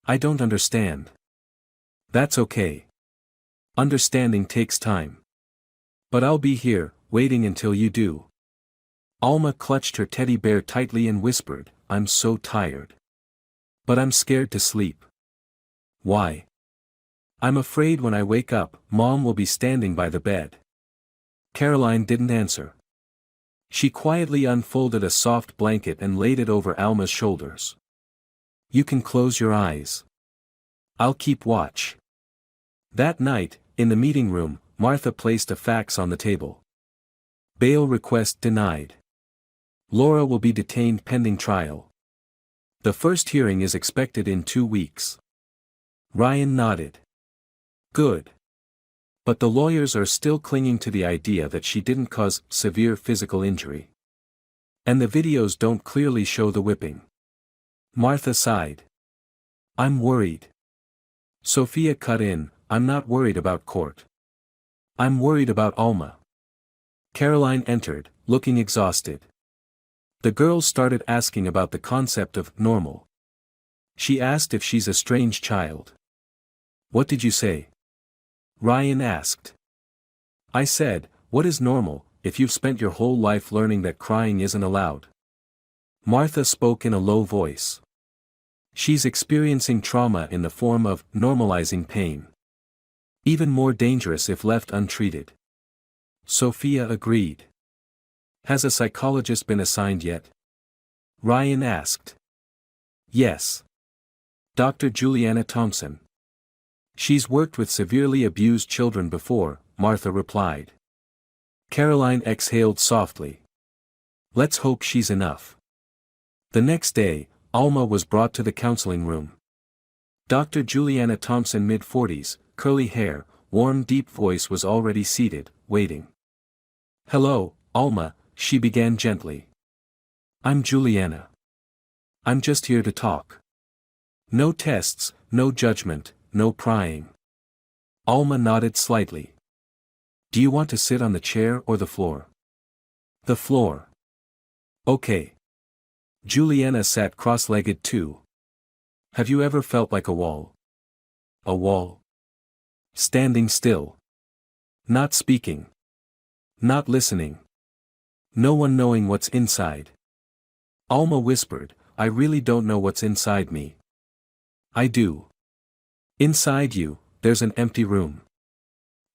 I don't understand. That's okay. Understanding takes time. But I'll be here, waiting until you do. Alma clutched her teddy bear tightly and whispered, I'm so tired. But I'm scared to sleep. Why? I'm afraid when I wake up, Mom will be standing by the bed. Caroline didn't answer. She quietly unfolded a soft blanket and laid it over Alma's shoulders. You can close your eyes. I'll keep watch. That night, in the meeting room, Martha placed a fax on the table. Bail request denied. Laura will be detained pending trial. The first hearing is expected in 2 weeks. Ryan nodded. Good. But the lawyers are still clinging to the idea that she didn't cause severe physical injury. And the videos don't clearly show the whipping. Martha sighed. I'm worried. Sophia cut in, I'm not worried about court. I'm worried about Alma. Caroline entered, looking exhausted. The girls started asking about the concept of normal. She asked if she's a strange child. What did you say? Ryan asked. I said, what is normal, if you've spent your whole life learning that crying isn't allowed? Martha spoke in a low voice. She's experiencing trauma in the form of normalizing pain. Even more dangerous if left untreated. Sophia agreed. Has a psychologist been assigned yet? Ryan asked. Yes. Dr. Juliana Thompson. She's worked with severely abused children before, Martha replied. Caroline exhaled softly. Let's hope she's enough. The next day, Alma was brought to the counseling room. Dr. Juliana Thompson, mid-40s, curly hair, warm deep voice, was already seated, waiting. Hello, Alma, she began gently. I'm Juliana. I'm just here to talk. No tests, no judgment, no prying. Alma nodded slightly. Do you want to sit on the chair or the floor? The floor. Okay. Juliana sat cross-legged too. Have you ever felt like a wall? A wall? Standing still. Not speaking. Not listening. No one knowing what's inside. Alma whispered, I really don't know what's inside me. I do. Inside you, there's an empty room.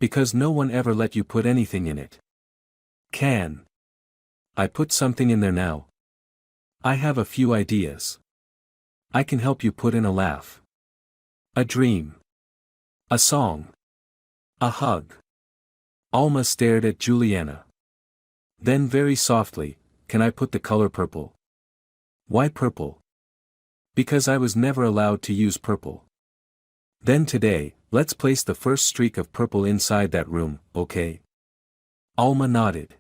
Because no one ever let you put anything in it. Can I put something in there now? I have a few ideas. I can help you put in a laugh. A dream. A song. A hug. Alma stared at Juliana. Then very softly, can I put the color purple? Why purple? Because I was never allowed to use purple. Then today, let's place the first streak of purple inside that room, okay? Alma nodded.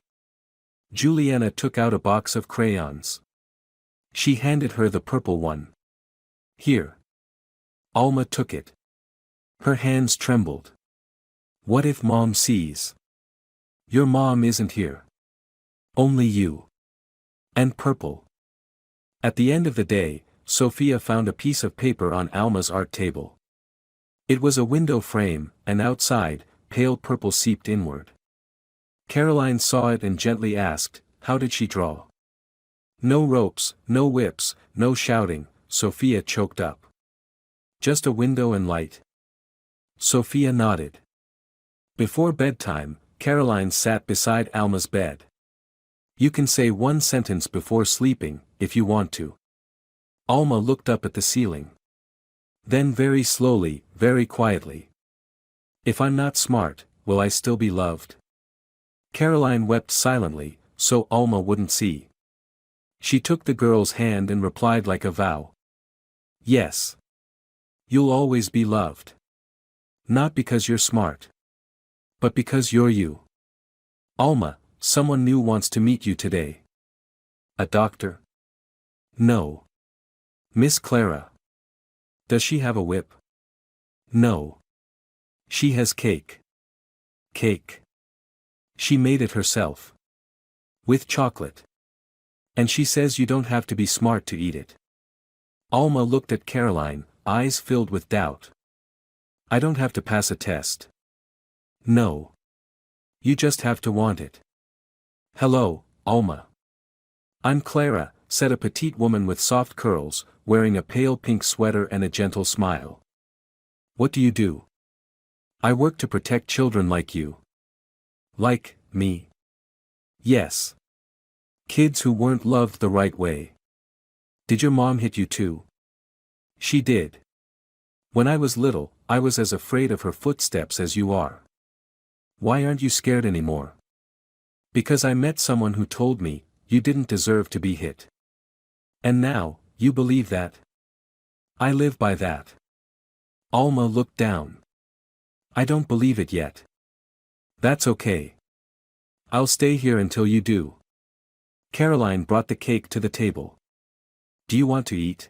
Juliana took out a box of crayons. She handed her the purple one. Here. Alma took it. Her hands trembled. What if Mom sees? Your mom isn't here. Only you. And purple. At the end of the day, Sophia found a piece of paper on Alma's art table. It was a window frame, and outside, pale purple seeped inward. Caroline saw it and gently asked, how did she draw? No ropes, no whips, no shouting, Sophia choked up. Just a window and light. Sophia nodded. Before bedtime, Caroline sat beside Alma's bed. You can say one sentence before sleeping, if you want to. Alma looked up at the ceiling. Then very slowly, very quietly. If I'm not smart, will I still be loved? Caroline wept silently, so Alma wouldn't see. She took the girl's hand and replied like a vow. Yes. You'll always be loved. Not because you're smart. But because you're you. Alma, someone new wants to meet you today. A doctor? No. Miss Clara. Does she have a whip? No. She has cake. Cake. She made it herself. With chocolate. And she says you don't have to be smart to eat it. Alma looked at Caroline, eyes filled with doubt. I don't have to pass a test. No. You just have to want it. Hello, Alma. I'm Clara, said a petite woman with soft curls, wearing a pale pink sweater and a gentle smile. What do you do? I work to protect children like you. Like me? Yes. Kids who weren't loved the right way. Did your mom hit you too? She did. When I was little, I was as afraid of her footsteps as you are. Why aren't you scared anymore? Because I met someone who told me, you didn't deserve to be hit. And now, you believe that? I live by that. Alma looked down. I don't believe it yet. That's okay. I'll stay here until you do. Caroline brought the cake to the table. Do you want to eat?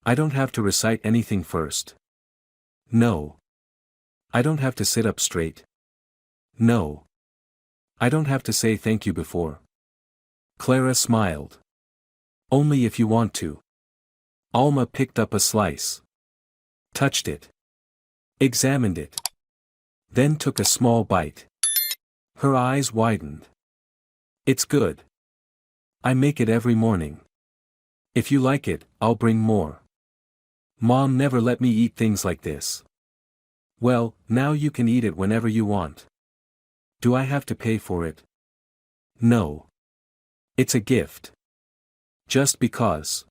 I don't have to recite anything first. No. I don't have to sit up straight. No. I don't have to say thank you before. Clara smiled. Only if you want to. Alma picked up a slice. Touched it. Examined it. Then took a small bite. Her eyes widened. It's good. I make it every morning. If you like it, I'll bring more. Mom never let me eat things like this. Well, now you can eat it whenever you want. Do I have to pay for it? No. It's a gift. Just because.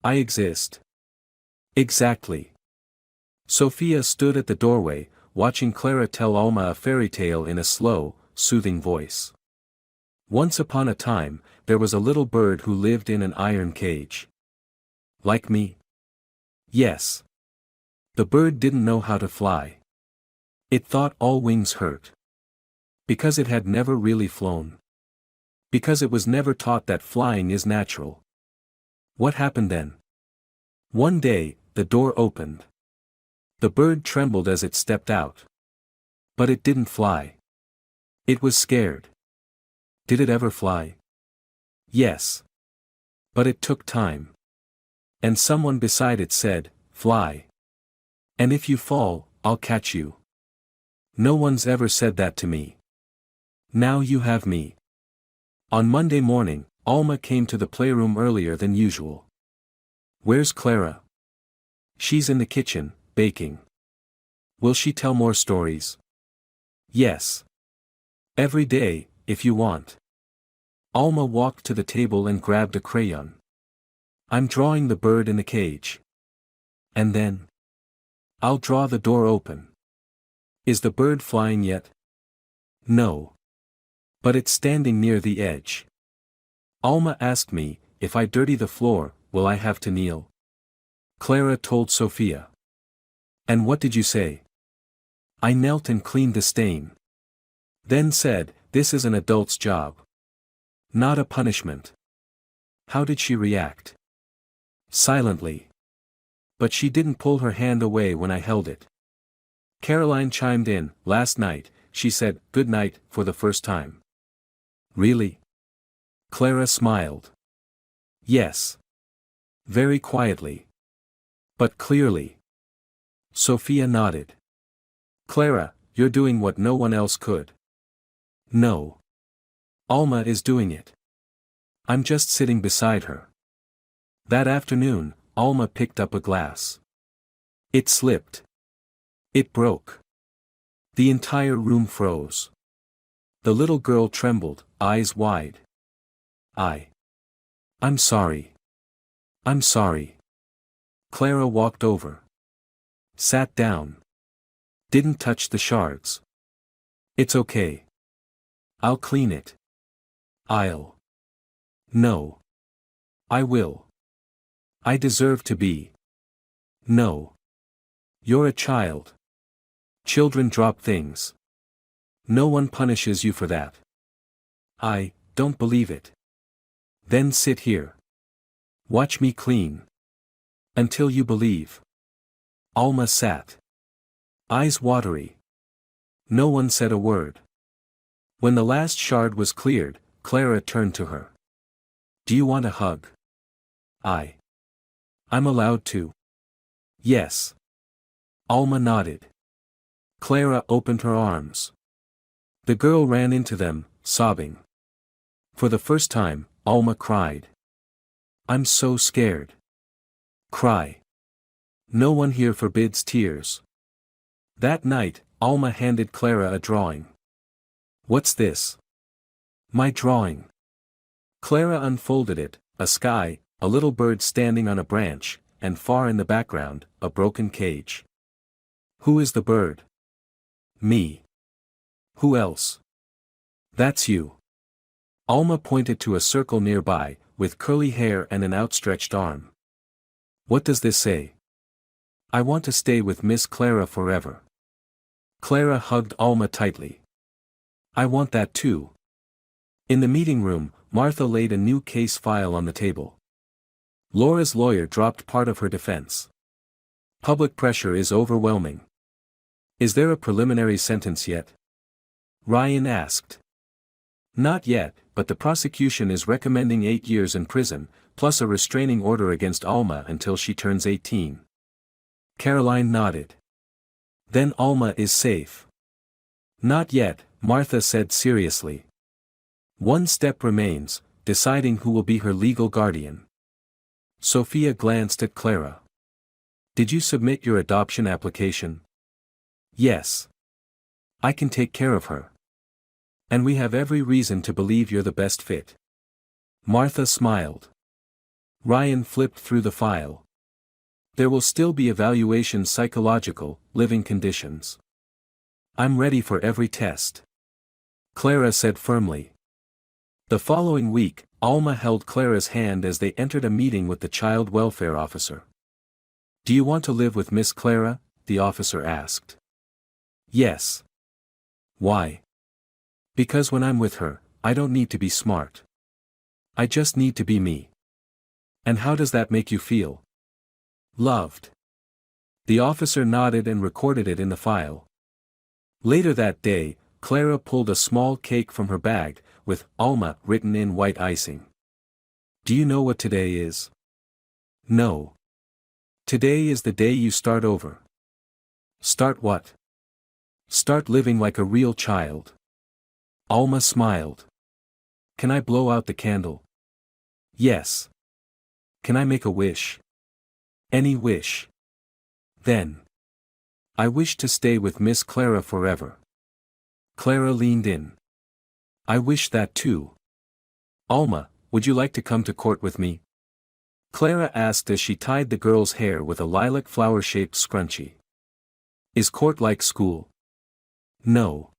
I exist. Exactly. Sophia stood at the doorway, watching Clara tell Alma a fairy tale in a slow, soothing voice. Once upon a time, there was a little bird who lived in an iron cage. Like me? Yes. The bird didn't know how to fly. It thought all wings hurt. Because it had never really flown. Because it was never taught that flying is natural. What happened then? One day, the door opened. The bird trembled as it stepped out. But it didn't fly. It was scared. Did it ever fly? Yes. But it took time. And someone beside it said, fly. And if you fall, I'll catch you. No one's ever said that to me. Now you have me. On Monday morning, Alma came to the playroom earlier than usual. Where's Clara? She's in the kitchen, baking. Will she tell more stories? Yes. Every day, if you want. Alma walked to the table and grabbed a crayon. I'm drawing the bird in the cage. And then? I'll draw the door open. Is the bird flying yet? No. But it's standing near the edge. Alma asked me, if I dirty the floor, will I have to kneel? Clara told Sophia. And what did you say? I knelt and cleaned the stain. Then said, this is an adult's job. Not a punishment. How did she react? Silently. But she didn't pull her hand away when I held it. Caroline chimed in, last night, she said, good night, for the first time. Really? Clara smiled. Yes. Very quietly. But clearly. Sophia nodded. Clara, you're doing what no one else could. No. Alma is doing it. I'm just sitting beside her. That afternoon, Alma picked up a glass. It slipped. It broke. The entire room froze. The little girl trembled, eyes wide. I'm sorry. I'm sorry. Clara walked over. Sat down. Didn't touch the shards. It's okay. I'll clean it. No. I will. I deserve to be No. You're a child. Children drop things. No one punishes you for that. I don't believe it. Then sit here. Watch me clean. Until you believe. Alma sat. Eyes watery. No one said a word. When the last shard was cleared, Clara turned to her. Do you want a hug? I'm allowed to. Yes. Alma nodded. Clara opened her arms. The girl ran into them, sobbing. For the first time, Alma cried. I'm so scared. Cry. No one here forbids tears. That night, Alma handed Clara a drawing. What's this? My drawing. Clara unfolded it, a sky, a little bird standing on a branch, and far in the background, a broken cage. Who is the bird? Me. Who else? That's you. Alma pointed to a circle nearby, with curly hair and an outstretched arm. What does this say? I want to stay with Miss Clara forever. Clara hugged Alma tightly. I want that too. In the meeting room, Martha laid a new case file on the table. Laura's lawyer dropped part of her defense. Public pressure is overwhelming. Is there a preliminary sentence yet? Ryan asked. Not yet, but the prosecution is recommending 8 years in prison, plus a restraining order against Alma until she turns 18. Caroline nodded. Then Alma is safe. Not yet, Martha said seriously. One step remains, deciding who will be her legal guardian. Sophia glanced at Clara. Did you submit your adoption application? Yes. I can take care of her. And we have every reason to believe you're the best fit. Martha smiled. Ryan flipped through the file. There will still be evaluation psychological, living conditions. I'm ready for every test. Clara said firmly. The following week, Alma held Clara's hand as they entered a meeting with the child welfare officer. Do you want to live with Miss Clara? The officer asked. Yes. Why? Because when I'm with her, I don't need to be smart. I just need to be me. And how does that make you feel? Loved. The officer nodded and recorded it in the file. Later that day, Clara pulled a small cake from her bag, with Alma written in white icing. Do you know what today is? No. Today is the day you start over. Start what? Start living like a real child. Alma smiled. Can I blow out the candle? Yes. Can I make a wish? Any wish. Then. I wish to stay with Miss Clara forever. Clara leaned in. I wish that too. Alma, would you like to come to court with me? Clara asked as she tied the girl's hair with a lilac flower-shaped scrunchie. Is court like school? No.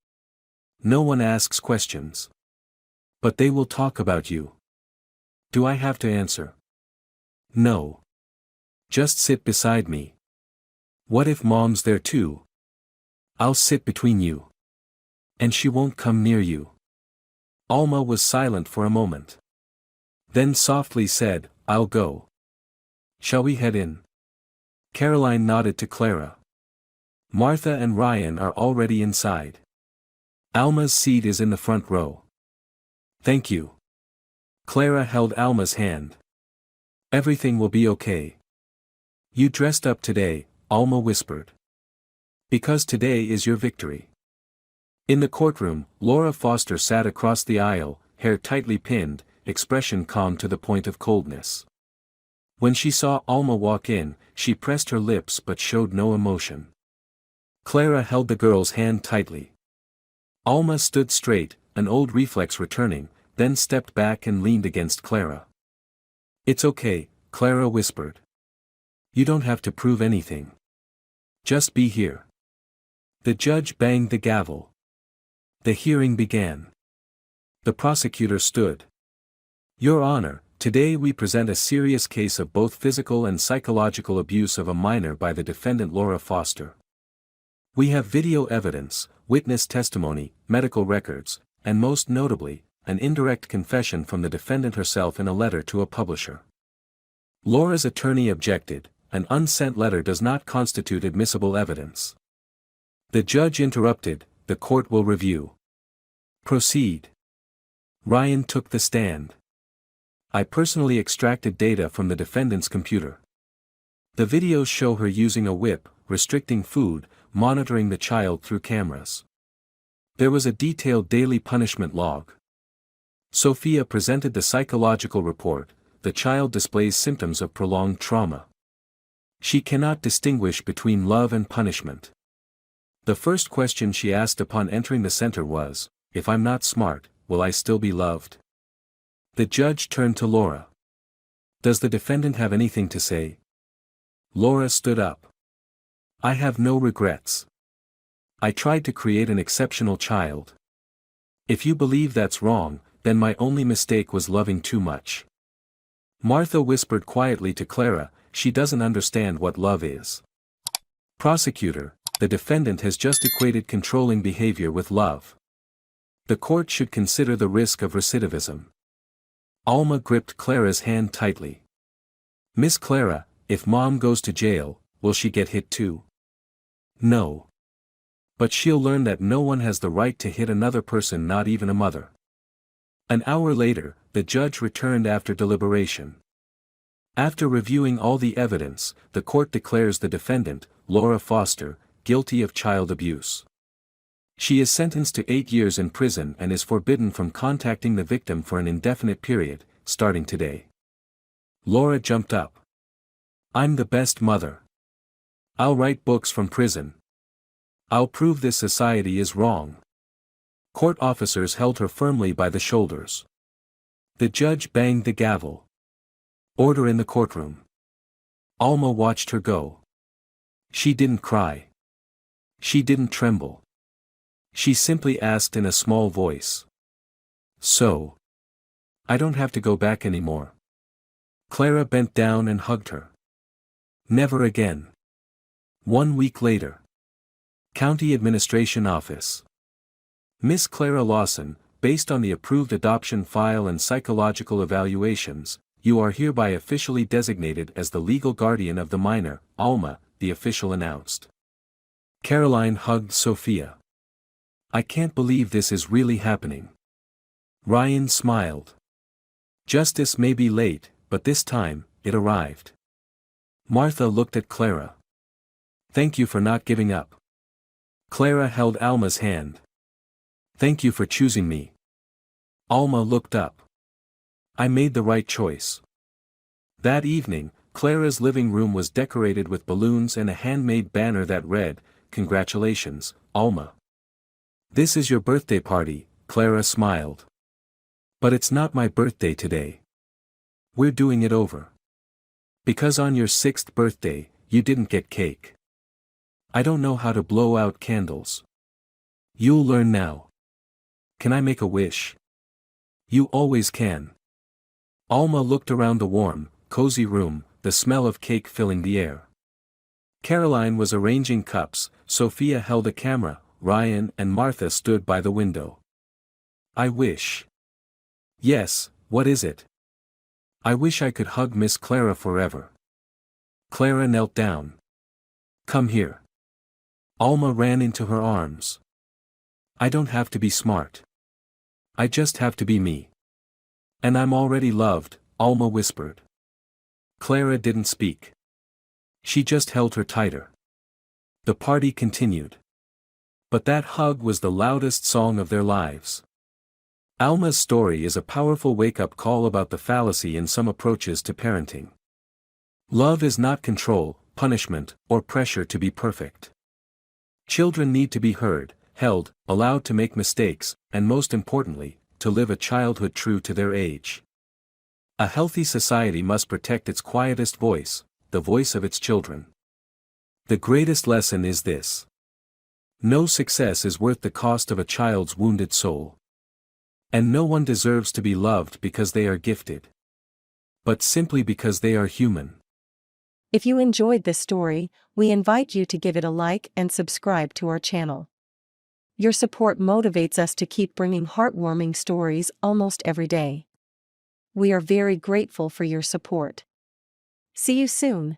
No one asks questions. But they will talk about you. Do I have to answer? No. Just sit beside me. What if Mom's there too? I'll sit between you. And she won't come near you. Alma was silent for a moment. Then softly said, I'll go. Shall we head in? Caroline nodded to Clara. Martha and Ryan are already inside. Alma's seat is in the front row. Thank you. Clara held Alma's hand. Everything will be okay. You dressed up today, Alma whispered. Because today is your victory. In the courtroom, Laura Foster sat across the aisle, hair tightly pinned, expression calm to the point of coldness. When she saw Alma walk in, she pressed her lips but showed no emotion. Clara held the girl's hand tightly. Alma stood straight, an old reflex returning, then stepped back and leaned against Clara. It's okay, Clara whispered. You don't have to prove anything. Just be here. The judge banged the gavel. The hearing began. The prosecutor stood. Your Honor, Today we present a serious case of both physical and psychological abuse of a minor by the defendant Laura Foster. We have video evidence, witness testimony, medical records, and most notably, an indirect confession from the defendant herself in a letter to a publisher. Laura's attorney objected, an unsent letter does not constitute admissible evidence. The judge interrupted, the court will review. Proceed. Ryan took the stand. I personally extracted data from the defendant's computer. The videos show her using a whip, restricting food, monitoring the child through cameras. There was a detailed daily punishment log. Sophia presented the psychological report. The child displays symptoms of prolonged trauma. She cannot distinguish between love and punishment. The first question she asked upon entering the center was, "If I'm not smart, will I still be loved?" The judge turned to Laura. "Does the defendant have anything to say?" Laura stood up. "I have no regrets. I tried to create an exceptional child. If you believe that's wrong, then my only mistake was loving too much." Martha whispered quietly to Clara, "She doesn't understand what love is." Prosecutor, the defendant has just equated controlling behavior with love. The court should consider the risk of recidivism. Alma gripped Clara's hand tightly. "Miss Clara, if Mom goes to jail, will she get hit too?" "No. But she'll learn that no one has the right to hit another person, not even a mother." An hour later, the judge returned after deliberation. After reviewing all the evidence, the court declares the defendant, Laura Foster, guilty of child abuse. She is sentenced to 8 years in prison and is forbidden from contacting the victim for an indefinite period, starting today. Laura jumped up. "I'm the best mother. I'll write books from prison. I'll prove this society is wrong." Court officers held her firmly by the shoulders. The judge banged the gavel. "Order in the courtroom." Alma watched her go. She didn't cry. She didn't tremble. She simply asked in a small voice. "So? I don't have to go back anymore?" Clara bent down and hugged her. "Never again." 1 week later. County Administration Office. Miss Clara Lawson, based on the approved adoption file and psychological evaluations, you are hereby officially designated as the legal guardian of the minor, Alma, the official announced. Caroline hugged Sophia. "I can't believe this is really happening." Ryan smiled. "Justice may be late, but this time, it arrived." Martha looked at Clara. "Thank you for not giving up." Clara held Alma's hand. "Thank you for choosing me." Alma looked up. "I made the right choice." That evening, Clara's living room was decorated with balloons and a handmade banner that read, "Congratulations, Alma. This is your birthday party," Clara smiled. "But it's not my birthday today. We're doing it over. Because on your 6th birthday, you didn't get cake. I don't know how to blow out candles. You'll learn now. Can I make a wish?" "You always can." Alma looked around the warm, cozy room, the smell of cake filling the air. Caroline was arranging cups, Sophia held a camera, Ryan and Martha stood by the window. "I wish." "Yes, what is it?" "I wish I could hug Miss Clara forever." Clara knelt down. "Come here." Alma ran into her arms. "I don't have to be smart. I just have to be me. And I'm already loved," Alma whispered. Clara didn't speak. She just held her tighter. The party continued. But that hug was the loudest song of their lives. Alma's story is a powerful wake-up call about the fallacy in some approaches to parenting. Love is not control, punishment, or pressure to be perfect. Children need to be heard, held, allowed to make mistakes, and most importantly, to live a childhood true to their age. A healthy society must protect its quietest voice, the voice of its children. The greatest lesson is this. No success is worth the cost of a child's wounded soul. And no one deserves to be loved because they are gifted. but simply because they are human. If you enjoyed this story, we invite you to give it a like and subscribe to our channel. Your support motivates us to keep bringing heartwarming stories almost every day. We are very grateful for your support. See you soon.